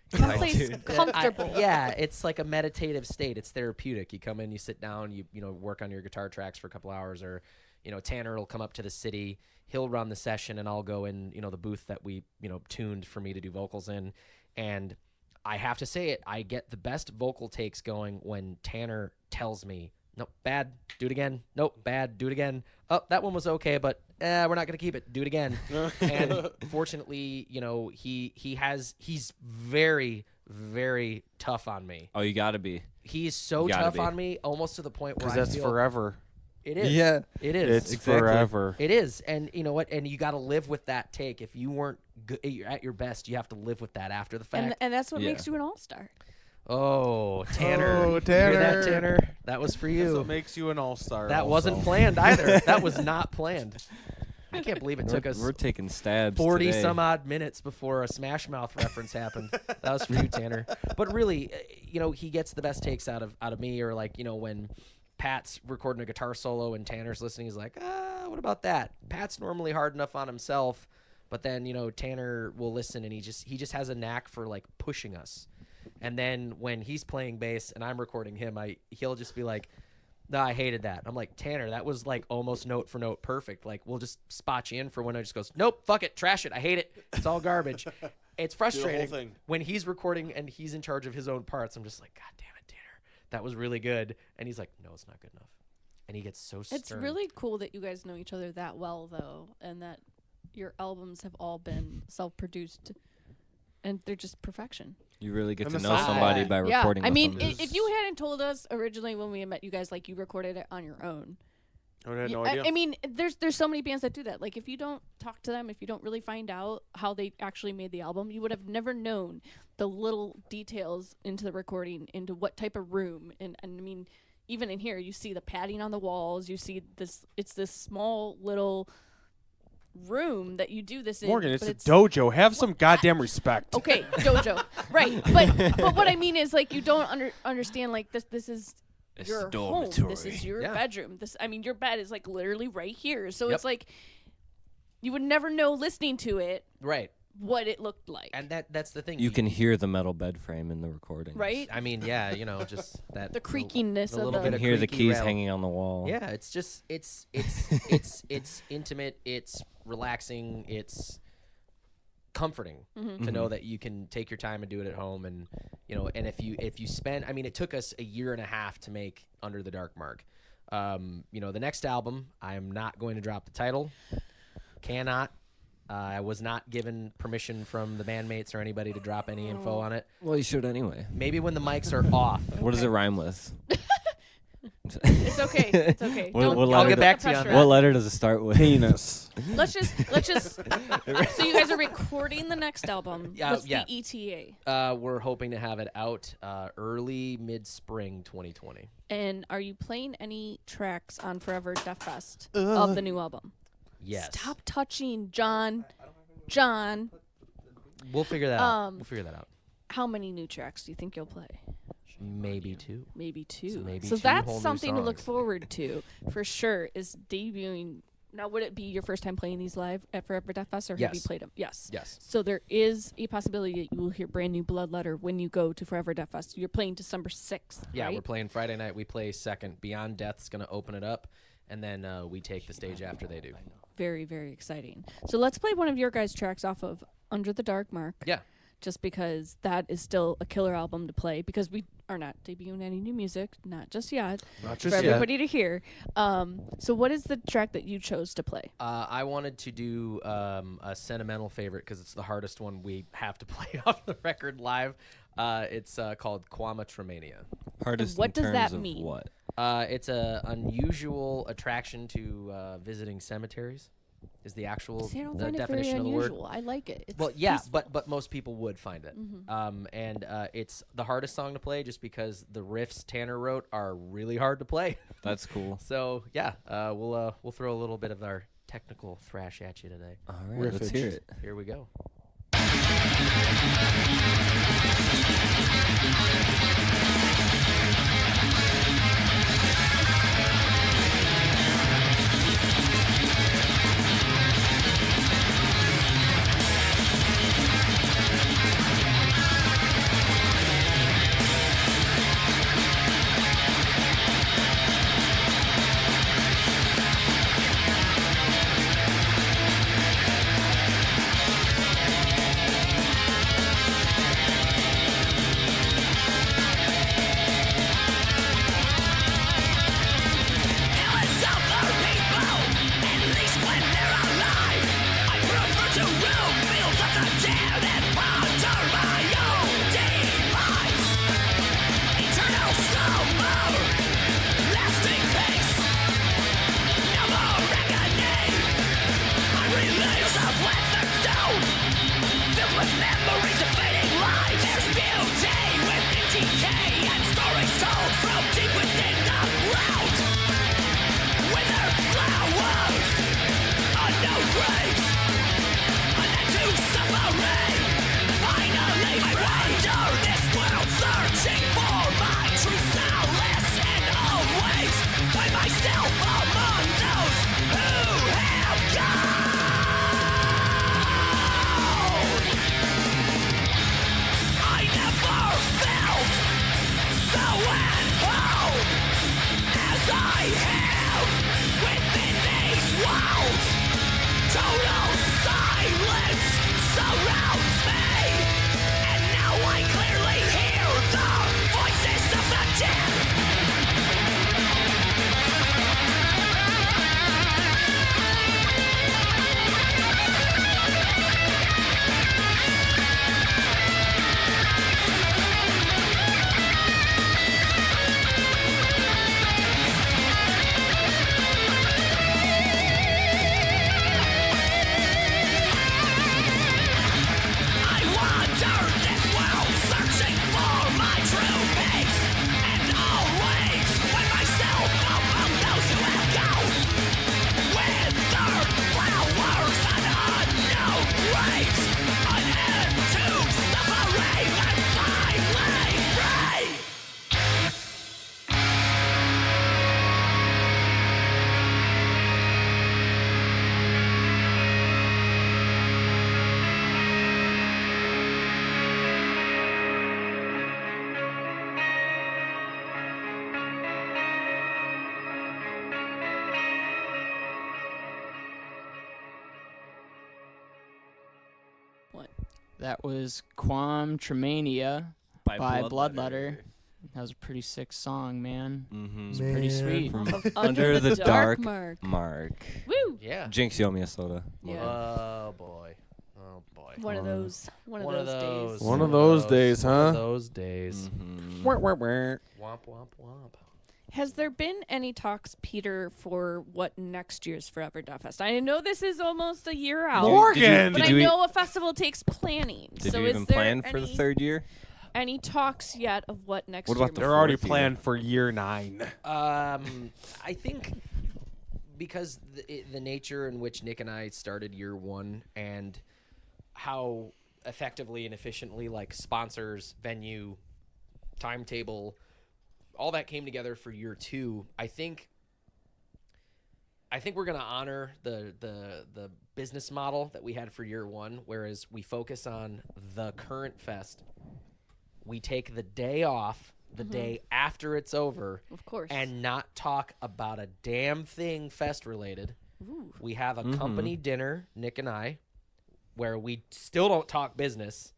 B: Someplace comfortable.
C: Yeah, it's like a meditative state. It's therapeutic. You come in, you sit down, you work on your guitar tracks for a couple hours, or Tanner will come up to the city, he'll run the session, and I'll go in the booth that we tuned for me to do vocals in. And I have to say it, I get the best vocal takes going when Tanner tells me, nope, bad, do it again. Nope, bad, do it again. Oh, that one was okay, but we're not going to keep it. Do it again. And fortunately, he's very, very tough on me.
D: Oh, you got to be.
C: He's so tough on me, almost to the point where I
E: Because that's
C: feel
E: forever.
C: it is.
D: Yeah.
C: It is.
E: It's forever.
C: It is. And you know what? And you got to live with that take. If you weren't at your best, you have to live with that after the fact.
B: And that's what
D: Yeah.
B: makes you an all-star.
C: Oh, Tanner.
E: Oh,
C: You hear that,
E: Tanner.
C: Tanner? That was for you.
E: That's what makes you an all-star.
C: That
E: also.
C: wasn't planned either. That was not planned. I can't believe it took us
D: We're taking stabs
C: 40
D: today.
C: some odd minutes before a Smash Mouth reference happened. That was for you, Tanner. But really, he gets the best takes out of me, or when Pat's recording a guitar solo and Tanner's listening, he's like, what about that? Pat's normally hard enough on himself, but then, Tanner will listen, and he just has a knack for like pushing us. And then when he's playing bass and I'm recording him, he'll just be like, no, I hated that. I'm like, Tanner, that was like almost note for note perfect. Like, we'll just spot you in for when I just goes, nope, fuck it, trash it, I hate it. It's all garbage. It's frustrating
E: thing.
C: when he's recording and he's in charge of his own parts. I'm just like, God damn it, Tanner, that was really good. And he's like, no, it's not good enough. And he gets so stern.
B: It's really cool that you guys know each other that well, though, and that your albums have all been self-produced, and they're just perfection.
D: You really get
E: And
D: to
E: the
D: know
E: sound
D: somebody
E: quality.
D: by
B: Yeah,
D: recording
B: I
D: with
B: mean,
D: them.
B: if you hadn't told us originally when we met you guys, like you recorded it on your own.
E: I had no
B: I
E: idea.
B: I mean, there's so many bands that do that. Like, if you don't talk to them, if you don't really find out how they actually made the album, you would have never known the little details into the recording, into what type of room. And I mean, even in here, you see the padding on the walls. You see this. It's this small little room that you do this in.
E: Morgan, it's
B: but
E: a dojo. Have some goddamn respect.
B: Okay, dojo. Right. But what I mean is, like, you don't understand, like, this is
D: It's
B: your
D: the
B: home. This
D: dormitory.
B: is your
C: Yeah.
B: bedroom. Your bed is like literally right here. So
C: Yep.
B: it's like you would never know listening to it
C: right.
B: what it looked like.
C: And that's the thing.
D: You can hear the metal bed frame in the recording.
B: Right?
C: I mean, yeah, just that
B: The creakiness
C: the
B: of
C: little
B: the-
D: You
C: bit
D: can
C: of
D: hear the
C: creaky
D: keys
C: rattle.
D: hanging on the wall.
C: Yeah, it's just it's intimate, it's relaxing, it's comforting
B: Mm-hmm.
C: to know that you can take your time and do it at home. And and if you spend, I mean, it took us a year and a half to make Under the Dark Mark. The next album, I am not going to drop the title. Cannot. I was not given permission from the bandmates or anybody to drop any info on it.
D: Well, you should anyway.
C: Maybe when the mics are off.
D: What does it rhyme with?
B: It's okay. It's okay.
D: What-
B: Don't,
D: what
B: don't
D: letter
B: put
C: do- back
B: the
C: to you on
B: pressure
C: that.
D: What
B: on.
D: letter does it start with?
E: Penis.
B: Let's just So you guys are recording the next album. What's
C: yeah.
B: the ETA?
C: We're hoping to have it out early mid-spring 2020.
B: And are you playing any tracks on Forever Death Fest of the new album?
C: Yes.
B: Stop touching, John. John,
C: We'll figure that out. We'll figure that out.
B: how many new tracks do you think you'll play?
C: Maybe two.
B: Maybe two.
C: So maybe
B: So
C: two
B: that's
C: whole new
B: something to look
C: songs.
B: forward to for sure. Is debuting. Now, would it be your first time playing these live at Forever Death Fest, or have you
C: Yes.
B: played them? Yes.
C: Yes.
B: So there is a possibility that you will hear brand new Bloodletter when you go to Forever Death Fest. You're playing December 6th.
C: Yeah,
B: right?
C: we're playing Friday night. We play second. Beyond Death's going to open it up, and then we take the stage after they do.
B: Very, very exciting. So let's play one of your guys' tracks off of Under the Dark Mark.
C: Yeah.
B: Just because that is still a killer album to play, because we are not debuting any new music, not just yet,
E: Not
B: for
E: just yet.
B: everybody to hear. So what is the track that you chose to play?
C: I wanted to do a sentimental favorite because it's the hardest one we have to play off the record live. It's called Quama Tremania.
D: Hardest
B: What
D: in
B: does
D: terms
B: that
D: of
B: mean?
D: what?
C: It's a unusual attraction to visiting cemeteries. Is the actual
B: See, I don't
C: the
B: find it very
C: definition of the word.
B: unusual. I like it. It's
C: Well, yeah,
B: peaceful.
C: but most people would find it. And it's the hardest song to play just because the riffs Tanner wrote are really hard to play.
D: That's cool.
C: So yeah, we'll throw a little bit of our technical thrash at you today.
D: All right, let's hear it.
C: Here we go.
H: Thank
F: That was Quam Tremania by Bloodletter. That was a pretty sick song, man.
D: Mm-hmm.
F: It's pretty sweet.
D: From
B: Under the Dark
D: Mark.
B: Woo!
C: Yeah.
D: Jinx, you owe me a soda.
B: Yeah.
C: Oh boy. Oh boy.
B: One of those days.
E: One of those days,
C: One
E: huh?
C: of those days.
D: Mm-hmm.
C: Womp womp womp.
B: Has there been any talks, Peter, for what next year's Forever Death Fest? I know this is almost a year out,
E: Morgan!
B: but I know a festival takes planning.
D: Did
B: so
D: you
B: is
D: even
B: there
D: plan for the third year?
B: any talks yet of what next
D: What
B: year?
D: about the
B: might
E: They're already
D: fourth year?
E: planned for year 9.
C: I think because the nature in which Nick and I started year 1 and how effectively and efficiently like sponsors, venue, timetable, all that came together for year 2. I think we're gonna honor the business model that we had for year 1, whereas we focus on the current fest. We take the day off, the day after it's over,
B: Of course.
C: and not talk about a damn thing fest related.
B: Ooh.
C: We have a company dinner, Nick and I, where we still don't talk business.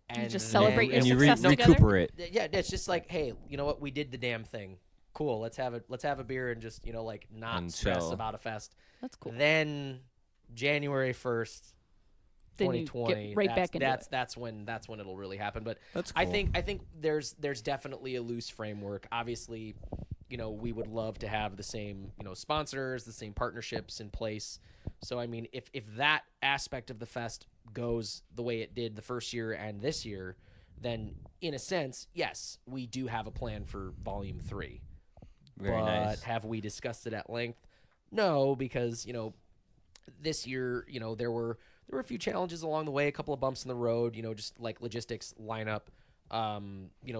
C: And
B: just celebrate your
D: And you
B: success together?
D: recuperate.
C: Yeah, it's just like, hey, you know what? We did the damn thing. Cool. Let's have a beer and just, like not
D: And
C: stress
D: chill.
C: about a fest.
B: That's cool.
C: Then January 1st,
B: Then you
C: 2020.
B: get right back into it.
C: That's when it'll really happen. But
E: That's
C: I
E: cool.
C: think there's definitely a loose framework. Obviously, we would love to have the same, sponsors, the same partnerships in place. So I mean, if that aspect of the fest goes the way it did the first year and this year, then in a sense, yes, we do have a plan for volume 3.
D: Very
C: but
D: nice.
C: have we discussed it at length? No, because this year, there were a few challenges along the way, a couple of bumps in the road, just like logistics, lineup,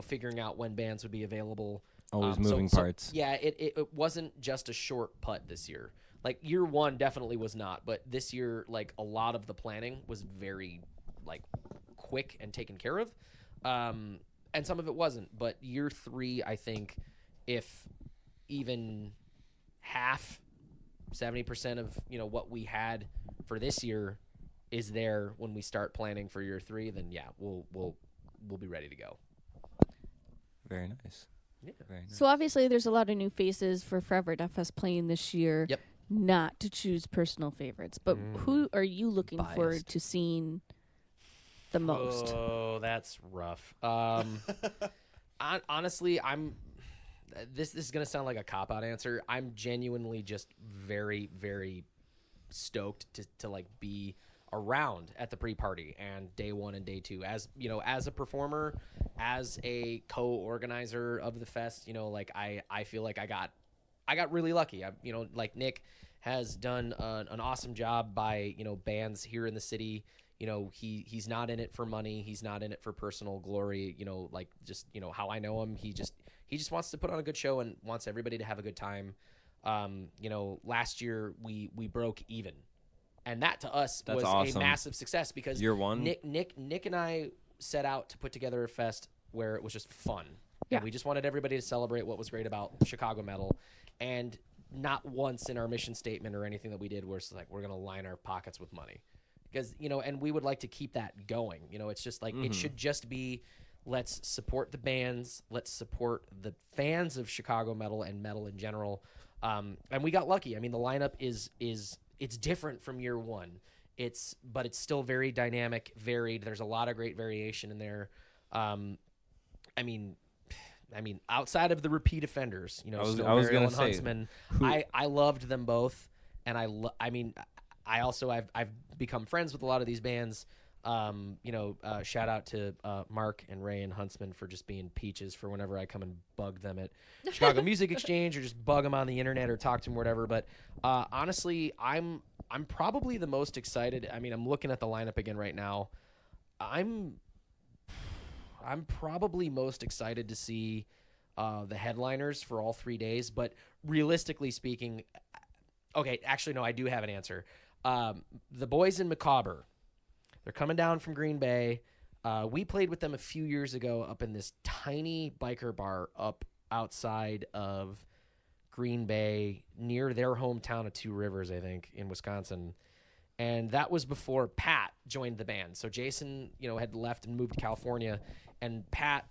C: figuring out when bands would be available.
D: Always moving parts.
C: Yeah, it wasn't just a short putt this year. Like year 1 definitely was not, but this year, like a lot of the planning was very like quick and taken care of, and some of it wasn't. But year 3, I think, if even half, 70% of what we had for this year is there when we start planning for year 3, then yeah, we'll be ready to go.
D: Very nice.
C: Yeah.
D: Very nice.
B: So obviously there's a lot of new faces for Forever Death Fest playing this year.
C: Yep.
B: Not to choose personal favorites, but who are you looking forward
C: Biased.
B: to seeing the most?
C: Oh, that's rough. Honestly, this is gonna sound like a cop-out answer. I'm genuinely just very, very stoked to like be around at the pre-party and day 1 and day 2. As as a performer, as a co-organizer of the fest, like I feel like I got really lucky. Like Nick has done an awesome job by bands here in the city, he's not in it for money. He's not in it for personal glory. Like just how I know him. He just wants to put on a good show and wants everybody to have a good time. Last year we broke even, and that to us
D: That's
C: was
D: awesome.
C: a massive success because
D: Year one?
C: Nick and I set out to put together a fest where it was just fun.
B: Yeah.
C: And we just wanted everybody to celebrate what was great about Chicago metal, and not once in our mission statement or anything that we did was like we're gonna line our pockets with money, because and we would like to keep that going. It's just like it should just be, let's support the bands, let's support the fans of Chicago metal and metal in general. And we got lucky. I mean, the lineup is it's different from year one. But it's still very dynamic, varied. There's a lot of great variation in there. I mean, outside of the repeat offenders,
D: I was
C: Snow
D: gonna
C: and
D: say,
C: Huntsman, I loved them both, and I've become friends with a lot of these bands. Shout out to Mark and Ray and Huntsman for just being peaches for whenever I come and bug them at Chicago Music Exchange or just bug them on the internet or talk to them or whatever. But honestly, I'm probably the most excited. I mean, I'm looking at the lineup again right now. I'm probably most excited to see the headliners for all 3 days. But realistically speaking, okay, actually, no, I do have an answer. The boys in Macabre. They're coming down from Green Bay. We played with them a few years ago up in this tiny biker bar up outside of Green Bay near their hometown of Two Rivers, I think, in Wisconsin. And that was before Pat joined the band. So Jason, had left and moved to California. And Pat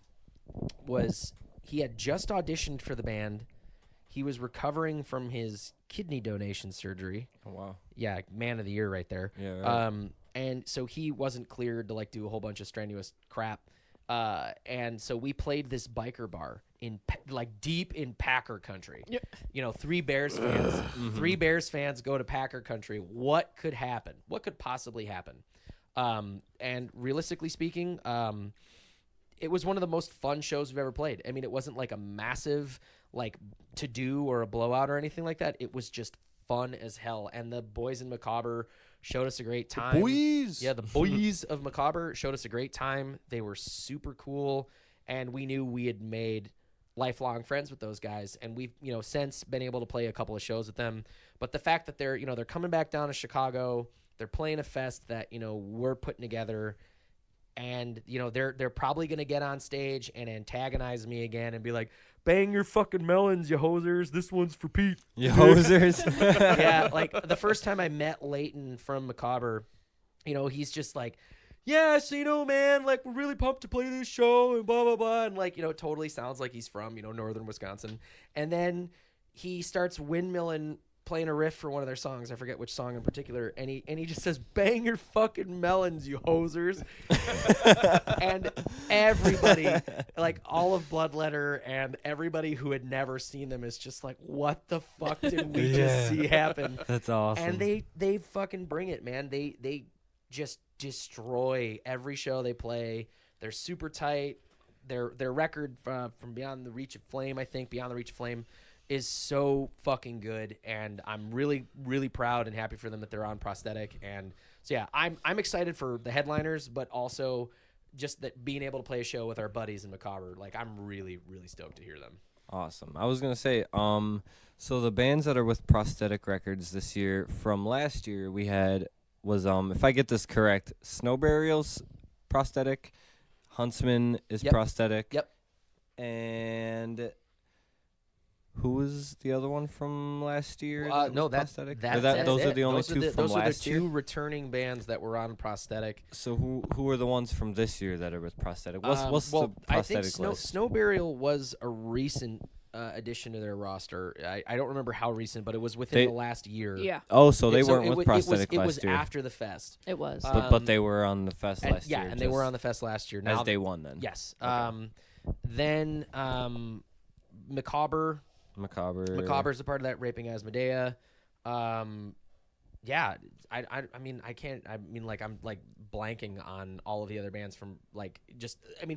C: he had just auditioned for the band. He was recovering from his kidney donation surgery.
D: Oh, wow.
C: Yeah, man of the year right there.
D: Yeah, right.
C: And so he wasn't cleared to do a whole bunch of strenuous crap. And so we played this biker bar in deep in Packer country. Yeah. 3 Bears fans. 3 Bears fans go to Packer country. What could happen? What could possibly happen? And realistically speaking, it was one of the most fun shows we've ever played. I mean, it wasn't like a massive to do or a blowout or anything like that. It was just fun as hell. And the boys in Macabre showed us a great time.
E: Boys.
C: Yeah, the boys of Macabre showed us a great time. They were super cool, and we knew we had made lifelong friends with those guys, and we've since been able to play a couple of shows with them. But the fact that they're coming back down to Chicago, they're playing a fest that we're putting together, and they're probably gonna get on stage and antagonize me again and be like, "Bang your fucking melons, you hosers! This one's for Pete."
D: You hosers.
C: Yeah, the first time I met Leighton from Macabre, he's just like, "Yeah, so man, we're really pumped to play this show and blah blah blah," and totally sounds like he's from northern Wisconsin, and then he starts windmilling, playing a riff for one of their songs. I forget which song in particular, and he just says, "Bang your fucking melons, you hosers!" And everybody, all of Bloodletter and everybody who had never seen them is just like, "What the fuck did we just see happen?"
D: That's awesome.
C: And they fucking bring it, man. They just destroy every show they play. They're super tight. Their record from Beyond the Reach of Flame, I think, Beyond the Reach of Flame, is so fucking good, and I'm really, really proud and happy for them that they're on Prosthetic. And so yeah, I'm excited for the headliners, but also just that being able to play a show with our buddies in Macabre. I'm really, really stoked to hear them.
D: Awesome. I was gonna say, so the bands that are with Prosthetic Records this year from last year we had was if I get this correct, Snow Burial's Prosthetic, Huntsman is Prosthetic.
C: Yep.
D: And who was the other one from last year?
C: No,
D: Prosthetic.
C: that's
D: those
C: it.
D: are the only two from last year.
C: Those are the 2 returning bands that were on Prosthetic.
D: So who are the ones from this year that are with Prosthetic? What's the
C: I
D: Prosthetic
C: think
D: list?
C: Snow Burial was a recent addition to their roster. I don't remember how recent, but it was within the last year.
B: Yeah,
D: Oh, so they
C: So
D: weren't with Prosthetic
C: it
D: last
C: was
D: year.
C: after the fest.
B: it was.
D: But they were on the fest last year.
C: Yeah, and they were on the fest last year. Now
D: as day one then.
C: Yes.
D: Okay.
C: Then Macabre.
D: Macabre
C: is a part of that, Raping Asmodea. Yeah, I mean, I can't. I mean, I'm blanking on all of the other bands from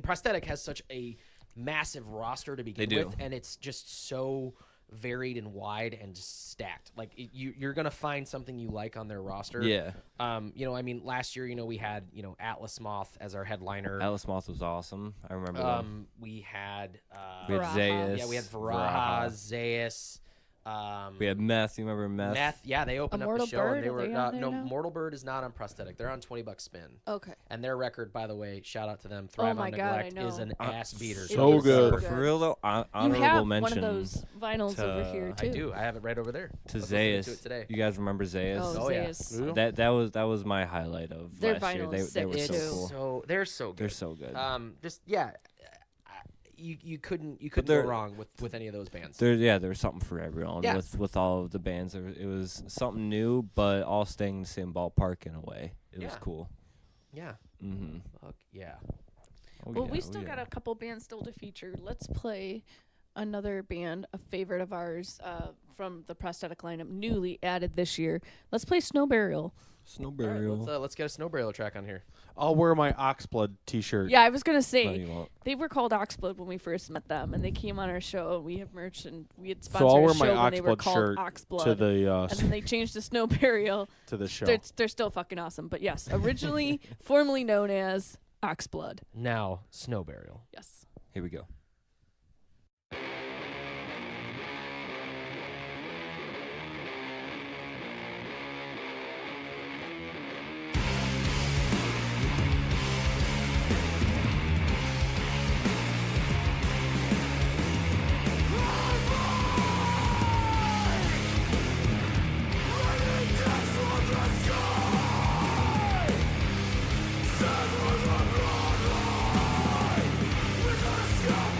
C: Prosthetic has such a massive roster to begin
D: They do.
C: with, and it's just so varied and wide and just stacked. Like you're gonna find something you like on their roster.
D: Yeah.
C: I mean, last year, we had Atlas Moth as our headliner.
D: Atlas Moth was awesome. I remember them.
C: We had
D: Zayas.
C: Yeah, we had Varaha, Zayas.
D: We had Meth. You remember Meth?
C: Meth, yeah, they opened up the
B: Immortal
C: show.
B: Bird,
C: And they
B: are
C: were
B: they on there
C: no
B: now?
C: Mortal Bird is not on prosthetic. They're on $20 spin.
B: Okay.
C: And their record, by the way, shout out to them, Thrive
B: my
C: on
B: God, I
C: Neglect, is
B: know.
C: an ass beater.
E: So
B: is
E: good.
D: But for real though,
B: You
D: honorable
B: have
D: mention
B: one of those vinyls over here
C: I
B: too.
C: do. I have it right over there.
D: to
C: I was listening to
D: Zayas.
C: it today.
D: You guys remember Zayas?
B: Oh,
C: yeah.
B: Zayas.
D: That was my highlight of
B: Their
D: last year.
B: vinyl
D: They,
B: is
D: they
B: sick
D: were
C: It's
D: so cool.
C: they're so good.
D: They're so good.
C: Just yeah, you couldn't go
D: they're-
C: wrong with any of those bands.
D: There's something for everyone
C: Yeah.
D: with all of the bands. It was something new, but all staying in the same ballpark in a way. It was
C: Yeah.
D: cool.
C: Yeah.
D: Mm-hmm.
C: Fuck yeah.
B: Well, we still got a couple bands still to feature. Let's play another band, a favorite of ours from the prosthetic lineup, newly added this year. Let's play Snow Burial.
D: Snow
C: All right,
D: Burial.
C: let's get a Snow Burial track on here.
E: I'll wear my Oxblood T-shirt.
B: Yeah, I was gonna
D: No,
B: say
D: you won't.
B: they were called Oxblood when we first met them, and they came on our show. We have merch, and we had
E: So
B: sponsored
E: I'll wear
B: a
E: my
B: show when they were
E: Oxblood
B: called
E: shirt
B: Oxblood.
E: to the
B: and then they changed to Snow Burial.
E: to the show.
B: They're still fucking awesome. But yes, originally formerly known as Oxblood.
C: Now, Snow Burial.
B: Yes.
D: Here we go.
H: We're gonna stop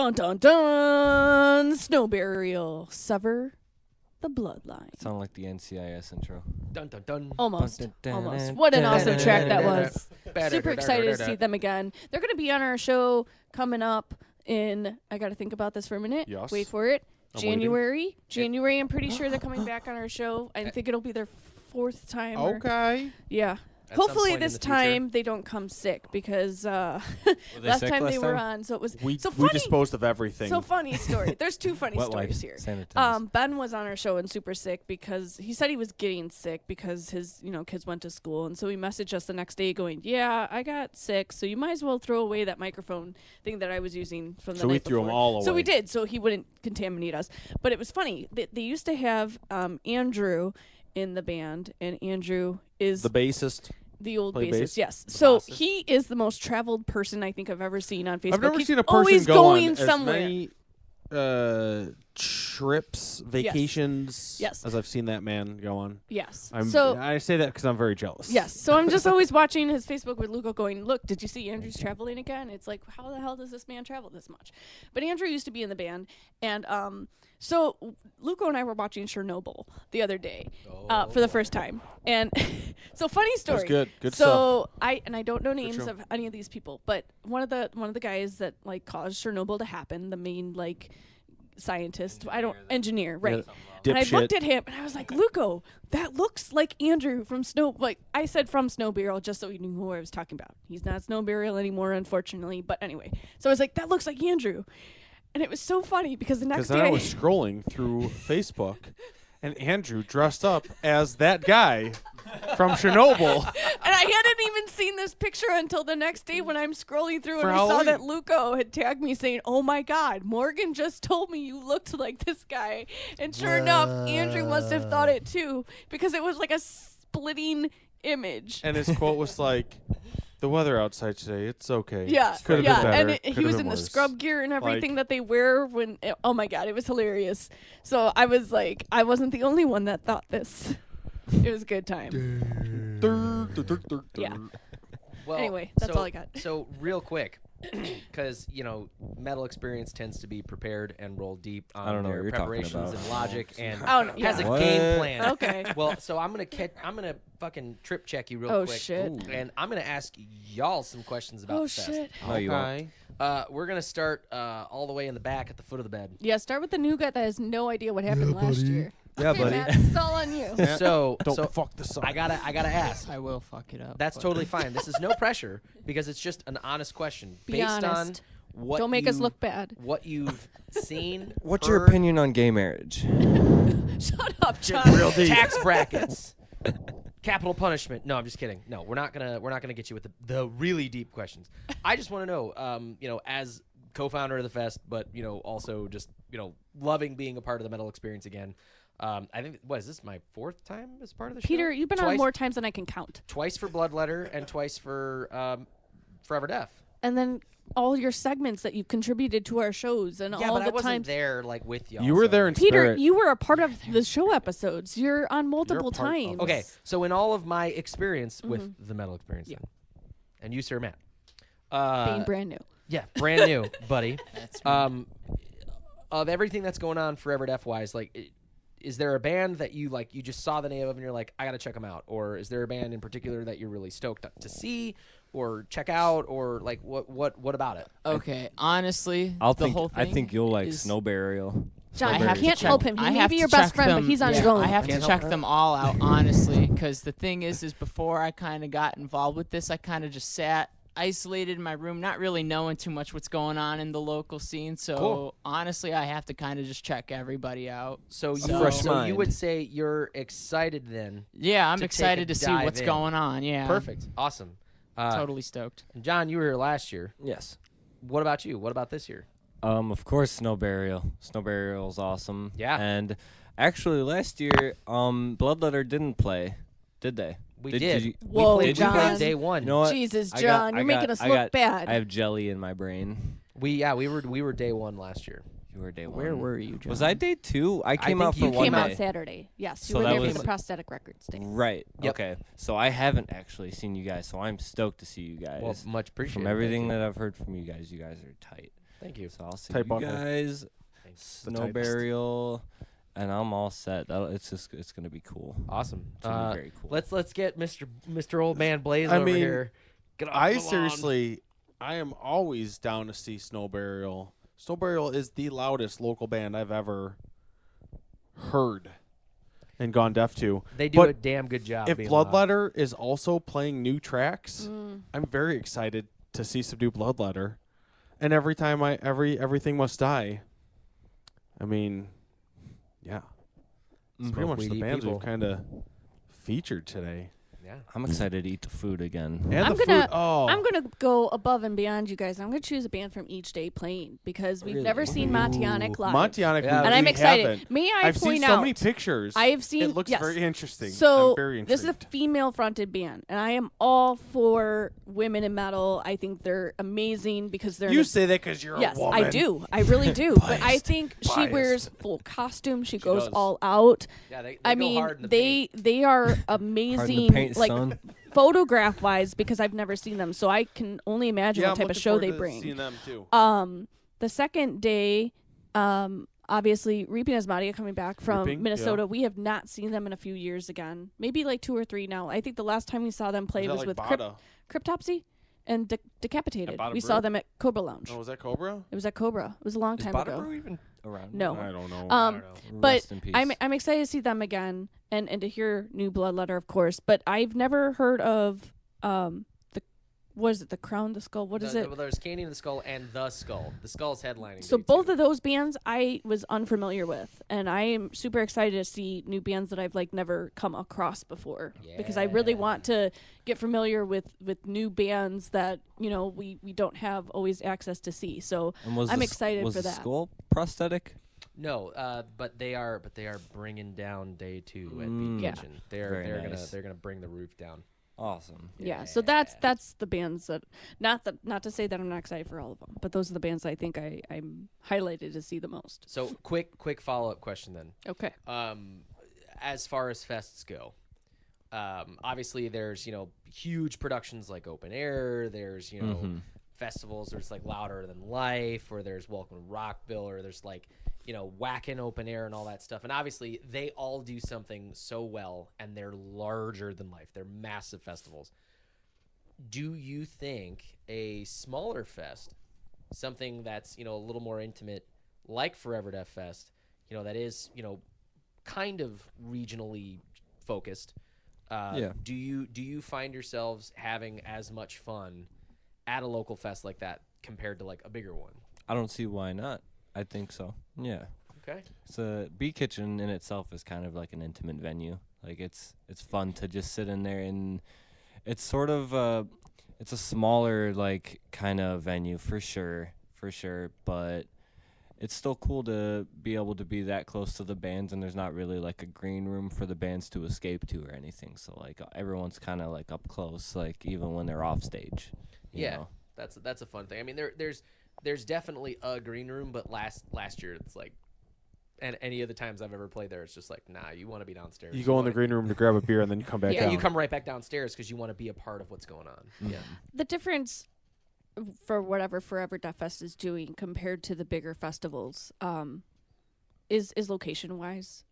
B: Dun dun dun! Snow burial. Sever the bloodline.
D: Sound like the NCIS intro.
C: Dun dun dun.
B: Almost. What an awesome track that was. Super excited to see them again. They're going to be on our show coming up in, I got to think about this for a minute.
E: Yes.
B: Wait for it.
E: I'm
B: January. I'm pretty sure they're coming back on our show. I think it'll be their 4th time.
E: Okay.
B: Yeah.
C: At some
B: Hopefully
C: point in
B: this
C: the future.
B: time they don't come sick because
D: they
B: last
D: sick
B: time
D: last
B: they were
D: time?
B: on, so it was
E: We
B: so
E: we
B: funny.
E: disposed of everything.
B: So funny story. There's 2 funny
D: Wet
B: stories
D: wipes,
B: here.
D: sanitized.
B: Ben was on our show and super sick because he said he was getting sick because his kids went to school, and so he messaged us the next day going, "Yeah, I got sick, so you might as well throw away that microphone thing that I was using from the
E: So we
B: night
E: threw 'em
B: before."
E: all away.
B: So we did, so he wouldn't contaminate us. But it was funny. They used to have Andrew in the band, and Andrew is
E: the bassist.
B: the old
E: Play
B: bassist,
E: bass?
B: yes. So he is the most traveled person I think I've ever seen on Facebook.
E: I've never
B: He's
E: seen a person
B: always
E: go
B: going
E: on
B: somewhere.
E: as many trips, vacations,
B: Yes.
E: as I've seen that man go on.
B: Yes.
E: So I say that because I'm very jealous.
B: Yes. So I'm just always watching his Facebook with Luco going, "Look, did you see Andrew's traveling again?" It's like, how the hell does this man travel this much? But Andrew used to be in the band, and so Luco and I were watching Chernobyl the other day for the first time, and so funny story.
E: That's good. Good
B: so I don't know names
E: show.
B: of any of these people, but one of the guys that like caused Chernobyl to happen, the main like scientist, engineer, right? And I looked at him and I was like, "Luco, that looks like Andrew from Snow." Like I said, from Snow Burial, just so you knew who I was talking about. He's not Snow Burial anymore, unfortunately. But anyway, so I was like, "That looks like Andrew," and it was so funny because the next
E: Because then
B: day
E: I was scrolling through Facebook, and Andrew dressed up as that guy from Chernobyl.
B: and I hadn't even seen this picture until the next day when I'm scrolling through
E: For
B: and I saw that
E: Halloween.
B: Luco had tagged me saying, "Oh my God, Morgan just told me you looked like this guy," and sure enough, Andrew must have thought it too because it was like a splitting image.
E: And his quote was like, "The weather outside today, it's okay.
B: Yeah,
E: Could have
B: yeah,
E: been better.
B: and he
E: Could have
B: was
E: been
B: in the
E: worse."
B: scrub gear and everything
E: Like-
B: that they wear when. Oh my God, it was hilarious. So I was like, I wasn't the only one that thought this. It was a good time. Yeah.
C: Well,
B: Anyway, that's all I got.
C: So real quick, because Metal Experience tends to be prepared and roll deep on
D: I don't know
C: their
D: what you're talking
C: preparations
D: about.
C: and logic and
B: Oh, no,
C: has a
B: yeah.
D: What?
C: game plan.
B: Okay.
C: Well, so I'm gonna fucking trip check you real
B: Oh,
C: quick.
B: shit.
C: And I'm gonna ask y'all some questions about
B: Oh
C: the fest.
B: shit.
D: No, you won't.
C: We're gonna start all the way in the back at the foot of the bed.
B: Yeah, start with the new guy that has no idea what happened last year.
D: Yeah,
B: Okay,
D: buddy.
B: Matt, it's all on you.
C: So
E: Don't fuck this up.
C: I gotta ask.
F: I will fuck it up.
C: That's
F: but-
C: totally fine. This is no pressure because it's just an honest question
B: Be
C: based
B: honest.
C: on what
B: Don't make us
C: you-
B: look bad.
C: What you've seen.
D: What's your
C: heard,
D: opinion on gay marriage?
B: Shut up, John.
C: Tax brackets. Capital punishment. No, I'm just kidding. No, we're not gonna get you with the really deep questions. I just want to know, as co-founder of the fest, but also just loving being a part of the Metal Experience again. I think is this my 4th time as part of the show?
B: Peter, you've been on
C: Twice-
B: more times than I can count.
C: Twice for Bloodletter and twice for Forever Deaf.
B: And then all your segments that you've contributed to our shows and
C: Yeah,
B: all
C: but
B: the
C: I wasn't
B: times.
C: there with y'all.
E: You were
C: so-
E: there in
B: Peter,
E: spirit.
B: you were a part of the show episodes. You're on multiple
E: part of-
B: times.
C: Okay, so in all of my experience with
B: Mm-hmm.
C: the Metal Experience,
B: Yeah.
C: then, and you, Sir Matt,
B: Being brand new.
C: yeah, brand new, buddy. Of everything that's going on Forever Deaf wise, is there a band that you just saw the name of and you're like, I gotta check them out, or is there a band in particular that you're really stoked to see or check out, or what about it?
F: Okay, honestly,
D: I
F: the whole thing
D: think you'll like
F: is-
D: Snow Burial.
B: John,
F: I
B: you
F: have to
B: can't
F: check-
B: help him. He
F: I
B: may
F: have
B: be
F: to
B: your best
F: check
B: friend, but
F: them-
B: he's on his
F: yeah,
B: own.
F: I have to
C: Can't
F: check
C: help
F: them all out, honestly, because the thing is before I kind of got involved with this, I kind of just sat isolated in my room, not really knowing too much what's going on in the local scene. So
C: Cool.
F: honestly, I have to kind of just check everybody out.
C: So
D: fresh
C: you
D: mind.
C: would say you're excited then?
F: Yeah, I'm
C: To take
F: excited
C: a
F: to see
C: dive
F: what's
C: in.
F: going on. Yeah,
C: Perfect, awesome.
F: Totally stoked.
C: And John, you were here last year.
D: Yes.
C: What about you? What about this year?
D: Of course, Snow Burial. Snow Burial's awesome.
C: Yeah.
D: And actually, last year, Bloodletter didn't play, did they?
C: We
D: Did-
C: did.
D: did you-
B: Whoa,
C: we played
B: John.
C: day one.
D: You know what?
B: Jesus,
D: I
B: John,
D: got-
B: you're
D: I
B: making
D: got-
B: us
D: I
B: look
D: got-
B: bad.
D: I have jelly in my brain.
C: we were day one last year.
D: You were day one.
F: Where were you, John?
D: Was I day 2? I came
C: think
D: out for
C: you
D: one
B: Came
D: day.
B: out Saturday. Yes, you
D: So
B: were
D: that
B: there for
D: was-
B: the prosthetic records day.
D: Right.
C: Yep.
D: Okay. So I haven't actually seen you guys, so I'm stoked to see you guys.
C: Well, much appreciated.
D: From everything that I've heard from you guys are tight.
C: Thank you.
D: So I'll see
E: Tight
D: you
E: buckle.
D: guys.
C: Thanks.
D: Snow
E: tightest.
D: burial, and I'm all set. It's gonna be cool.
C: Awesome.
D: It's gonna be very cool.
C: Let's get Mr. Old Man Blaze
E: I
C: over
E: mean,
C: here. Get off
E: I
C: the lawn.
E: seriously, I am always down to see Snow Burial. Snow Burial is the loudest local band I've ever heard and gone deaf to.
C: They do
E: but
C: a damn good job.
E: If
C: being loud.
E: Bloodletter is also playing new tracks, I'm very excited to see some new Bloodletter. And every time everything must die. I mean, yeah, it's pretty
C: Smoke
E: much the
C: weedy
E: bands
C: people.
E: we've kind of featured today.
C: Yeah.
D: I'm excited to eat the food again.
E: And
B: I'm
E: the
B: gonna-
E: food. Oh,
B: I'm gonna go above and beyond, you guys. I'm gonna choose a band from each day playing because we've never seen Montionic live.
E: Montionic,
C: Yeah.
E: we
B: and I'm
E: really
B: excited.
E: haven't.
B: May I
E: I've
B: point
E: seen
B: out?
E: so many pictures.
B: I have seen.
E: It looks
B: yes.
E: very interesting.
B: So
E: I'm very
B: this is a
E: intrigued.
B: female-fronted band, and I am all for women in metal. I think they're amazing because they're.
E: You
B: in
E: say that because you're
B: yes,
E: a woman.
B: I do. I really do. But I think she
E: Biased.
B: wears full costume. She goes
C: does.
B: all out.
C: Yeah, they
B: I
C: go
B: mean,
C: hard in the
B: they are
D: Hard in
B: amazing.
D: the paint,
B: like
D: son.
B: photograph wise, because I've never seen them, so I can only imagine
E: Yeah,
B: what
E: I'm
B: type of
E: looking
B: show
E: forward
B: they
E: to
B: bring.
E: Seeing them too.
B: The second day, obviously Reaping Asmadia coming back from
E: Reaping,
B: Minnesota.
E: yeah.
B: We have not seen them in a few years again. Maybe like 2 or 3 now. I think the last time we saw them play
E: Is that
B: was
E: like
B: with
E: Bada?
B: Cryptopsy and Decapitated.
E: At Bada
B: We
E: Brew?
B: saw them at Cobra Lounge.
E: Oh, was that Cobra?
B: It was at Cobra. It was a long
D: Is
B: time
D: Bada
B: ago.
D: Brew even around?
B: No.
E: I don't know.
B: But
D: Rest in peace.
B: I'm excited to see them again and to hear new Bloodletter, of course. But I've never heard of what is it? The Crown, the Skull. What is it?
C: Well, there's Candy in the Skull and The Skull. The Skull's headlining.
B: So
C: day
B: both
C: two.
B: of those bands I was unfamiliar with, and I am super excited to see new bands that I've like never come across before because I really want to get familiar with new bands that we don't have always access to see. So
D: And was
B: I'm
D: the
B: excited
D: was
B: for
D: the
B: that.
D: skull prosthetic?
C: No, but they are bringing down day 2 at Beat
B: Yeah.
C: Kitchen.
D: Very
C: They're
D: nice.
C: gonna bring the roof down.
D: Awesome.
B: Yeah, so that's the bands that not to say that I'm not excited for all of them, but those are the bands I think I'm highlighted to see the most.
C: So quick follow up question then.
B: Okay.
C: As far as fests go, obviously there's huge productions like Open Air. There's festivals. There's like Louder Than Life, or there's Welcome to Rockville, or there's like Whackin' Open Air and all that stuff. And obviously they all do something so well, and they're larger than life. They're massive festivals. Do you think a smaller fest, something that's a little more intimate, like Forever Deaf Fest, that is kind of regionally focused,
D: Yeah.
C: do you find yourselves having as much fun at a local fest like that compared to like a bigger one?
D: I don't see why not. I think so. Yeah.
C: Okay.
D: So Bee Kitchen in itself is kind of like an intimate venue. Like it's fun to just sit in there, and it's sort of it's a smaller like kind of venue for sure, but it's still cool to be able to be that close to the bands, and there's not really like a green room for the bands to escape to or anything. So like everyone's kind of like up close, like even when they're off stage. you
C: Yeah.
D: know?
C: That's a fun thing. I mean, there's definitely a green room, but last year it's like, and any of the times I've ever played there, it's just like, nah, you want to be downstairs.
E: You go in the
C: wanna-
E: green room to grab a beer and then you come back
C: Yeah,
E: down.
C: you come right back downstairs because you want to be a part of what's going on. Yeah.
B: The difference for whatever Forever Deaf Fest is doing compared to the bigger festivals is location wise.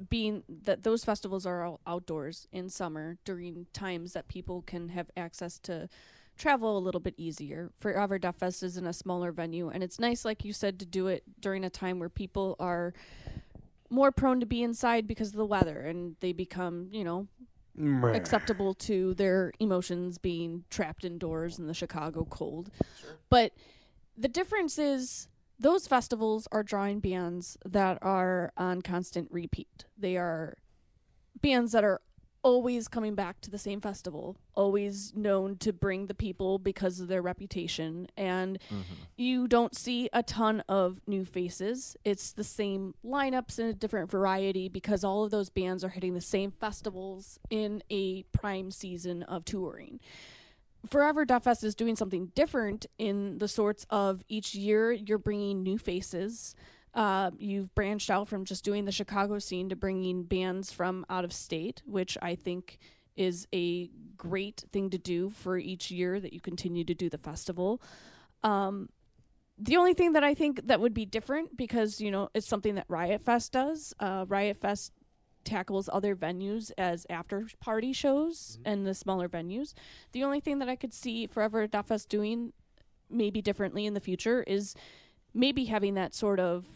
B: Being that those festivals are all outdoors in summer during times that people can have access to travel a little bit easier. Forever Deaf Fest is in a smaller venue, and it's nice, like you said, to do it during a time where people are more prone to be inside because of the weather, and they become, acceptable to their emotions being trapped indoors in the Chicago cold. But the difference is those festivals are drawing bands that are on constant repeat. They are bands that are always coming back to the same festival, always known to bring the people because of their reputation, and you don't see a ton of new faces. It's the same lineups in a different variety because all of those bands are hitting the same festivals in a prime season of touring. Forever Deaf Fest is doing something different in the sorts of each year you're bringing new faces. You've branched out from just doing the Chicago scene to bringing bands from out of state, which I think is a great thing to do for each year that you continue to do the festival. The only thing that I think that would be different, because, you know, it's something that Riot Fest does. Riot Fest tackles other venues as after party shows and the smaller venues. The only thing that I could see Forever Death Fest doing maybe differently in the future is maybe having that sort of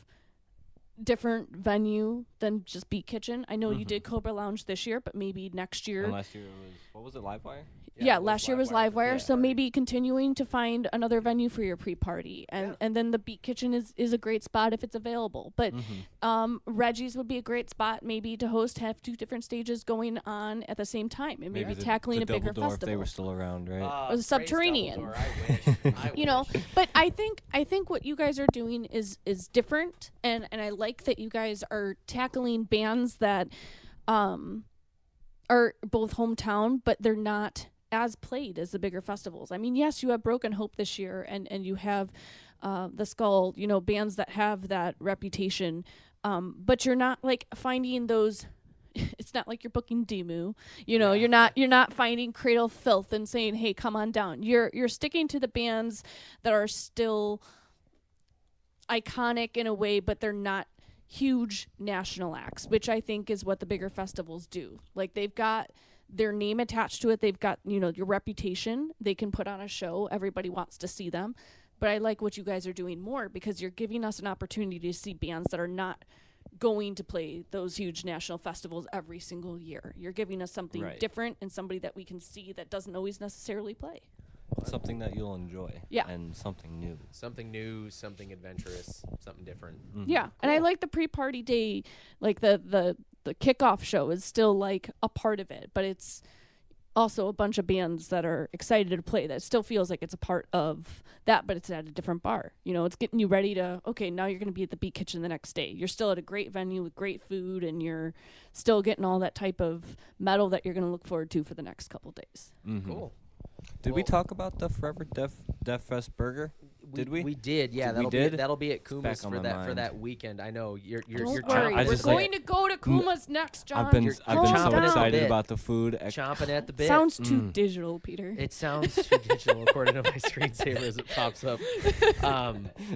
B: different venue than just Beat Kitchen. I know you did Cobra Lounge this year, but maybe next year.
D: And last year it was, what was it, Livewire?
B: Yeah, last year was Livewire, so
C: pre-party.
B: maybe continuing to find another venue for your pre-party, and then the Beat Kitchen is a great spot if it's available. But Reggie's would be a great spot maybe to host, have 2 different stages going on at the same time, and maybe tackling
D: the
B: a bigger
D: Double Door
B: festival.
D: If they were still around, right?
B: Or the Subterranean.
C: Praise Dumbledore, I wish. I
B: You know,
C: wish.
B: but I think what you guys are doing is different, and I like that you guys are tackling bands that are both hometown, but they're not as played as the bigger festivals. I mean, yes, you have Broken Hope this year, and you have the Skull, you know, bands that have that reputation, but you're not like finding those. It's not like you're booking Demu, you know. You're not finding Cradle Filth and saying, "Hey, come on down." You're sticking to the bands that are still iconic in a way, but they're not huge national acts, which I think is what the bigger festivals do. Like, they've got their name attached to it. They've got, you know, your reputation. They can put on a show. Everybody wants to see them. But I like what you guys are doing more, because you're giving us an opportunity to see bands that are not going to play those huge national festivals every single year. You're giving us something
D: Right.
B: different and somebody that we can see that doesn't always necessarily play.
D: Something that you'll enjoy.
B: Yeah.
D: And something new.
C: Something new, something adventurous, something different.
B: Yeah, and I like the pre-party day, like the kickoff show is still like a part of it, but it's also a bunch of bands that are excited to play. That still feels like it's a part of that, but it's at a different bar. You know, it's getting you ready to, okay, now you're going to be at the Beat Kitchen the next day. You're still at a great venue with great food, and you're still getting all that type of metal that you're going to look forward to for the next couple days.
C: Cool.
D: Did we
C: Well-
D: talk about the Forever Death Fest burger? Did we?
C: We did. Yeah,
D: We
C: that'll
D: did?
C: be that'll be at
D: back
C: Kuma's
D: on
C: for
D: my
C: that
D: mind.
C: weekend. I know you're
B: Don't
C: chomping.
B: worry,
D: I
B: we're
D: just,
B: going
D: like,
B: to go to Kuma's next, John.
D: I've been
C: You're
D: so
C: chomping at the
D: excited
C: bit.
D: about the food.
C: chomping at the bit.
B: Sounds too digital, Peter.
C: It sounds too digital according to my screensaver as it pops up.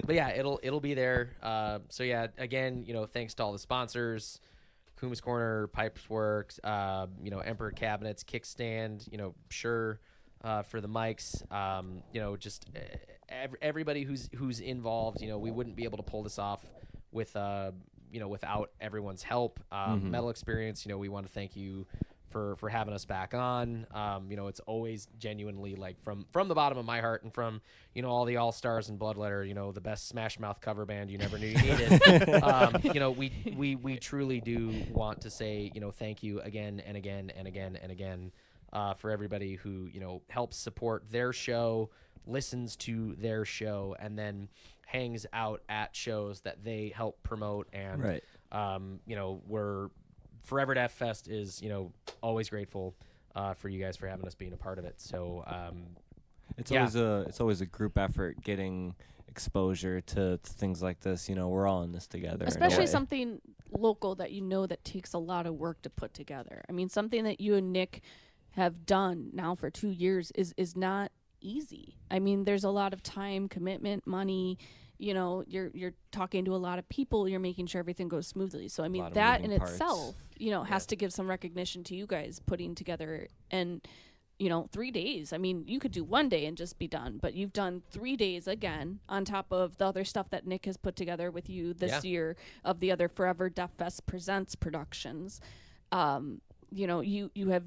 C: But yeah, it'll be there. So yeah, again, you know, thanks to all the sponsors, Kuma's Corner, Pipes Works, you know, Emperor Cabinets, Kickstand, you know, Sure, for the mics, you know, just everybody who's involved. You know, we wouldn't be able to pull this off with you know, without everyone's help. Metal Experience, you know, we want to thank you for having us back on. You know, it's always genuinely, like, from the bottom of my heart, and from, you know, all the all-stars and Bloodletter, you know, the best Smash Mouth cover band you never knew you needed. You know, we truly do want to say, you know, thank you again and again and again and again, for everybody who, you know, helps support their show, listens to their show, and then hangs out at shows that they help promote. And
D: Right.
C: you know, we're Forever Death Fest is, you know, always grateful for you guys for having us being a part of it. So
D: It's
C: yeah.
D: always a group effort getting exposure to things like this. You know, we're all in this together. in a
B: Especially
D: way.
B: something local that you know that takes a lot of work to put together. I mean, something that you and Nick have done now for 2 years is not easy. I mean, there's a lot of time, commitment, money. You know, you're talking to a lot of people. You're making sure everything goes smoothly. So I mean,
D: lot of
B: that in
D: moving parts.
B: itself, you know, has to give some recognition to you guys putting together. And you know, 3 days. I mean, you could do 1 day and just be done, but you've done 3 days again on top of the other stuff that Nick has put together with you this year of the other Forever Death Fest Presents productions. You know, you have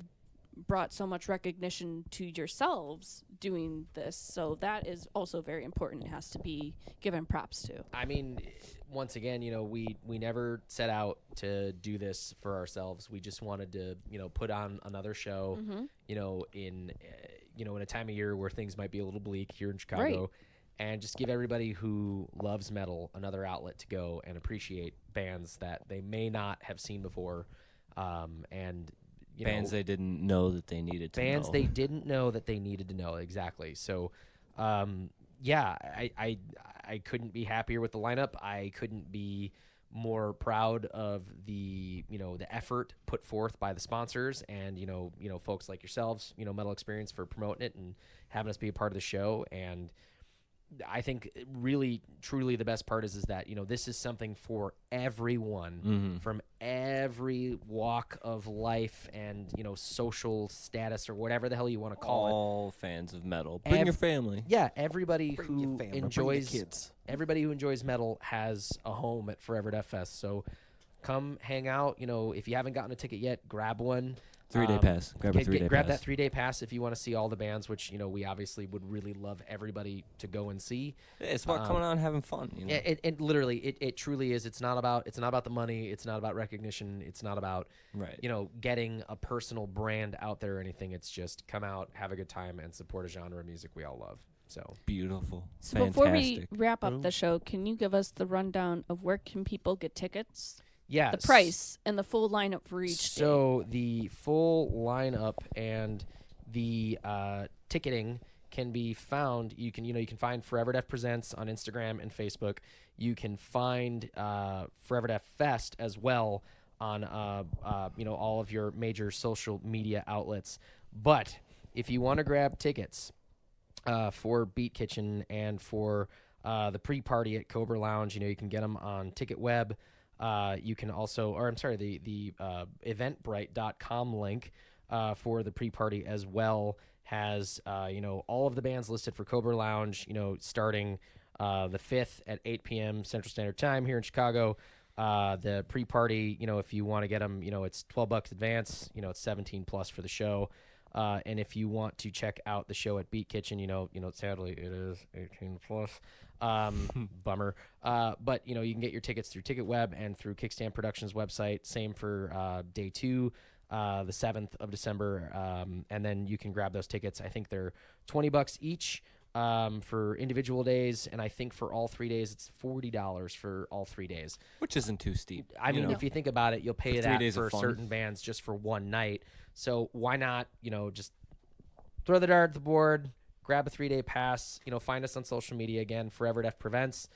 B: brought so much recognition to yourselves doing this, so that is also very important. It has to be given props to.
C: I mean, once again, you know, we never set out to do this for ourselves. We just wanted to, you know, put on another show, you know, in a time of year where things might be a little bleak here in Chicago, and just give everybody who loves metal another outlet to go and appreciate bands that they may not have seen before, and you
D: bands
C: know,
D: they didn't know that they needed to
C: bands
D: know.
C: they didn't know that they needed to know. Exactly. So, yeah, I couldn't be happier with the lineup. I couldn't be more proud of the, you know, the effort put forth by the sponsors and, you know, folks like yourselves, you know, Metal Experience, for promoting it and having us be a part of the show. And I think really, truly the best part is that, this is something for everyone from every walk of life and, social status or whatever the hell you want to call it.
D: All fans of metal. Bring your family.
C: Yeah, everybody
E: Bring your
C: who
E: family, bring your
C: enjoys
E: kids.
C: Everybody who enjoys metal has a home at Forever Death Fest. So come hang out. If you haven't gotten a ticket yet, grab one.
D: 3-day pass. Grab a 3-day
C: grab
D: pass.
C: that 3-day pass if you want to see all the bands, which we obviously would really love everybody to go and see.
D: It's about coming out and having fun.
C: It literally, it truly is. It's not about the money. It's not about recognition. It's not about getting a personal brand out there or anything. It's just come out, have a good time, and support a genre of music we all love. So
D: beautiful.
B: So before we wrap up the show, can you give us the rundown of where can people get tickets?
C: Yeah,
B: the price and the full lineup for each day.
C: So the full lineup and the ticketing can be found. You can find Forever Deaf Presents on Instagram and Facebook. You can find Forever Deaf Fest as well on all of your major social media outlets. But if you want to grab tickets for Beat Kitchen and for the pre-party at Cobra Lounge, you can get them on TicketWeb. You can also, the Eventbrite.com link for the pre-party as well has, all of the bands listed for Cobra Lounge, starting the 5th at 8 p.m. Central Standard Time here in Chicago. The pre-party, if you want to get them, it's $12 advance, it's 17 plus for the show. And if you want to check out the show at Beat Kitchen, sadly it is 18 plus. Bummer. But you can get your tickets through TicketWeb and through Kickstand Productions website. Same for day 2, the 7th of December. And then you can grab those tickets. I think they're $20 each for individual days, and I think for all 3 days it's $40 for all 3 days,
D: which isn't too steep.
C: I mean, if you think about it, you'll pay
D: For 3
C: that
D: days
C: for
D: of fun.
C: certain bands just for one night. So why not, just throw the dart at the board, grab a 3-day pass. Find us on social media again, Forever Deaf Presents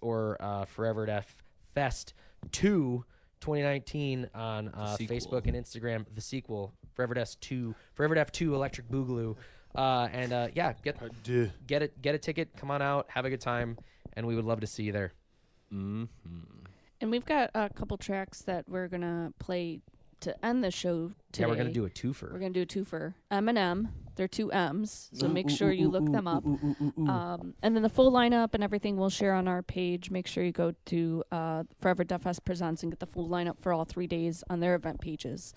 C: or Forever Deaf Fest 2 2019 on Facebook and Instagram. The sequel, Forever Deaf 2 Electric Boogaloo. Get a ticket, come on out, have a good time, and we would love to see you there.
B: And we've got a couple tracks that we're gonna play to end the show today.
C: Yeah, we're gonna do a twofer.
B: We're gonna do a twofer. Eminem. They're 2 M's, so make sure you look them up. And then the full lineup and everything we'll share on our page. Make sure you go to Forever Deaf Fest Presents and get the full lineup for all 3 days on their event pages.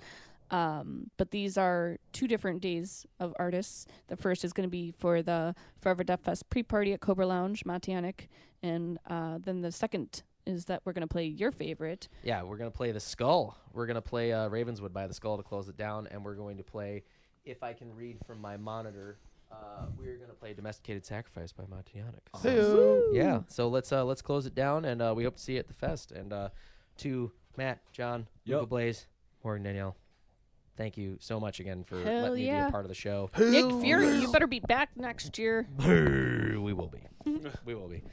B: But these are 2 different days of artists. The first is going to be for the Forever Deaf Fest pre-party at Cobra Lounge, Matianic, and then the second is that we're going to play your favorite.
C: Yeah, we're going to play The Skull. We're going to play Ravenswood by The Skull to close it down, and we're going to play, if I can read from my monitor, we're going to play Domesticated Sacrifice by Matianic. Yeah, so let's close it down, and we hope to see you at the fest. And to Matt, John, Luca Blaze, Morgan Danielle, thank you so much again for letting me be a part of the show.
B: Nick Fury, you better be back next year.
C: We will be. We will be.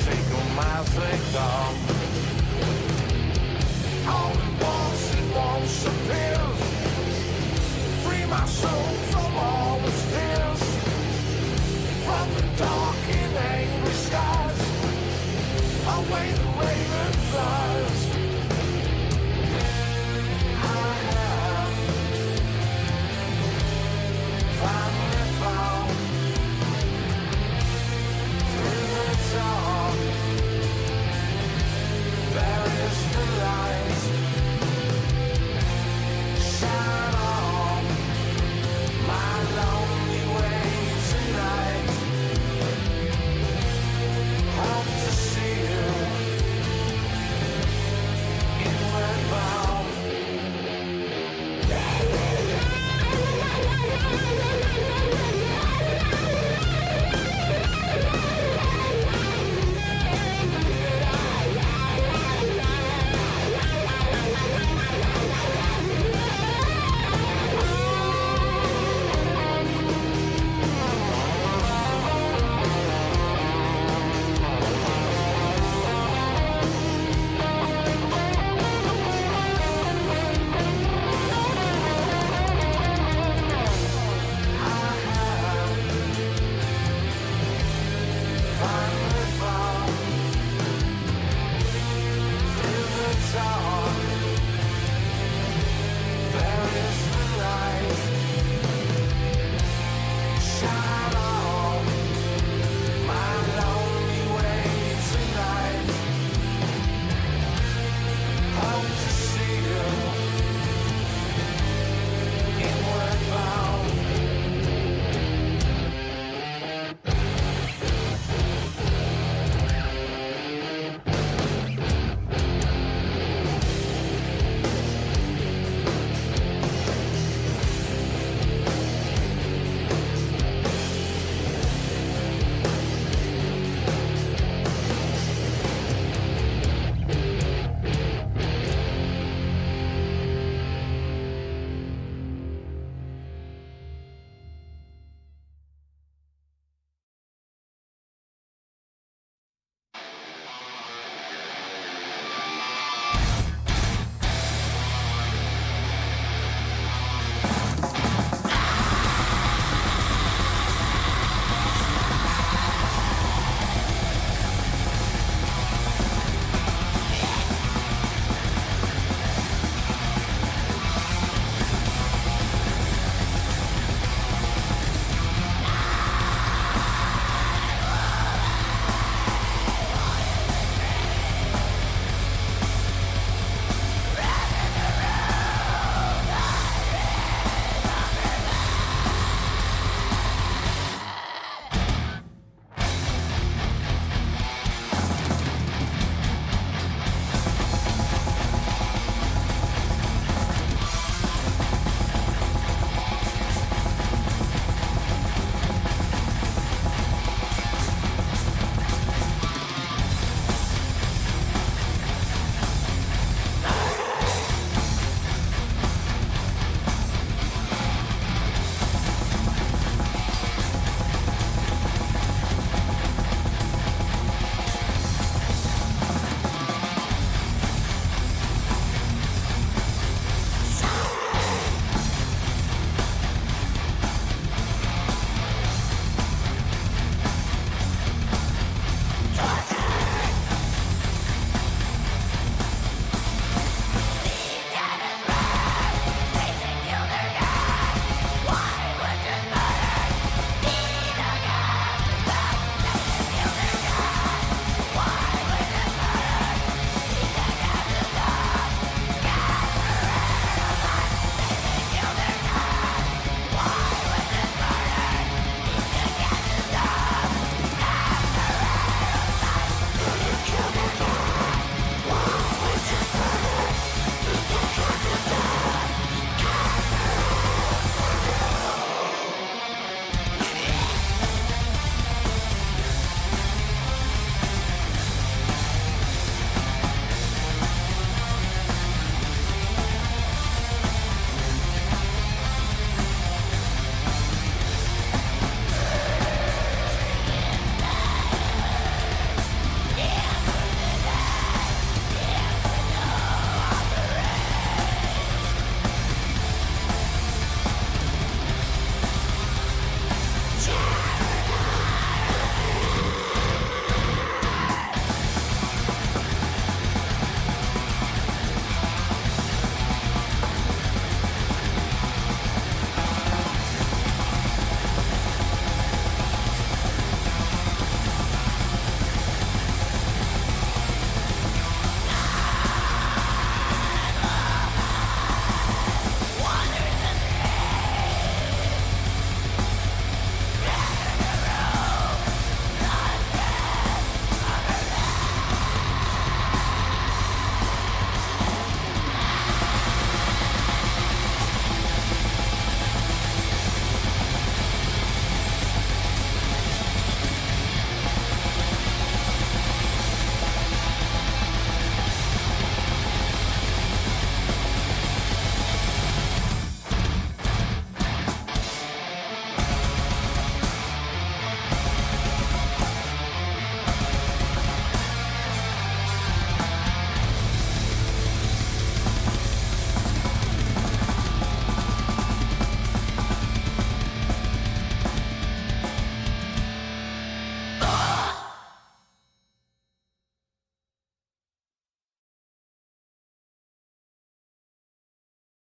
H: Take 'em as they come. away the way that flies.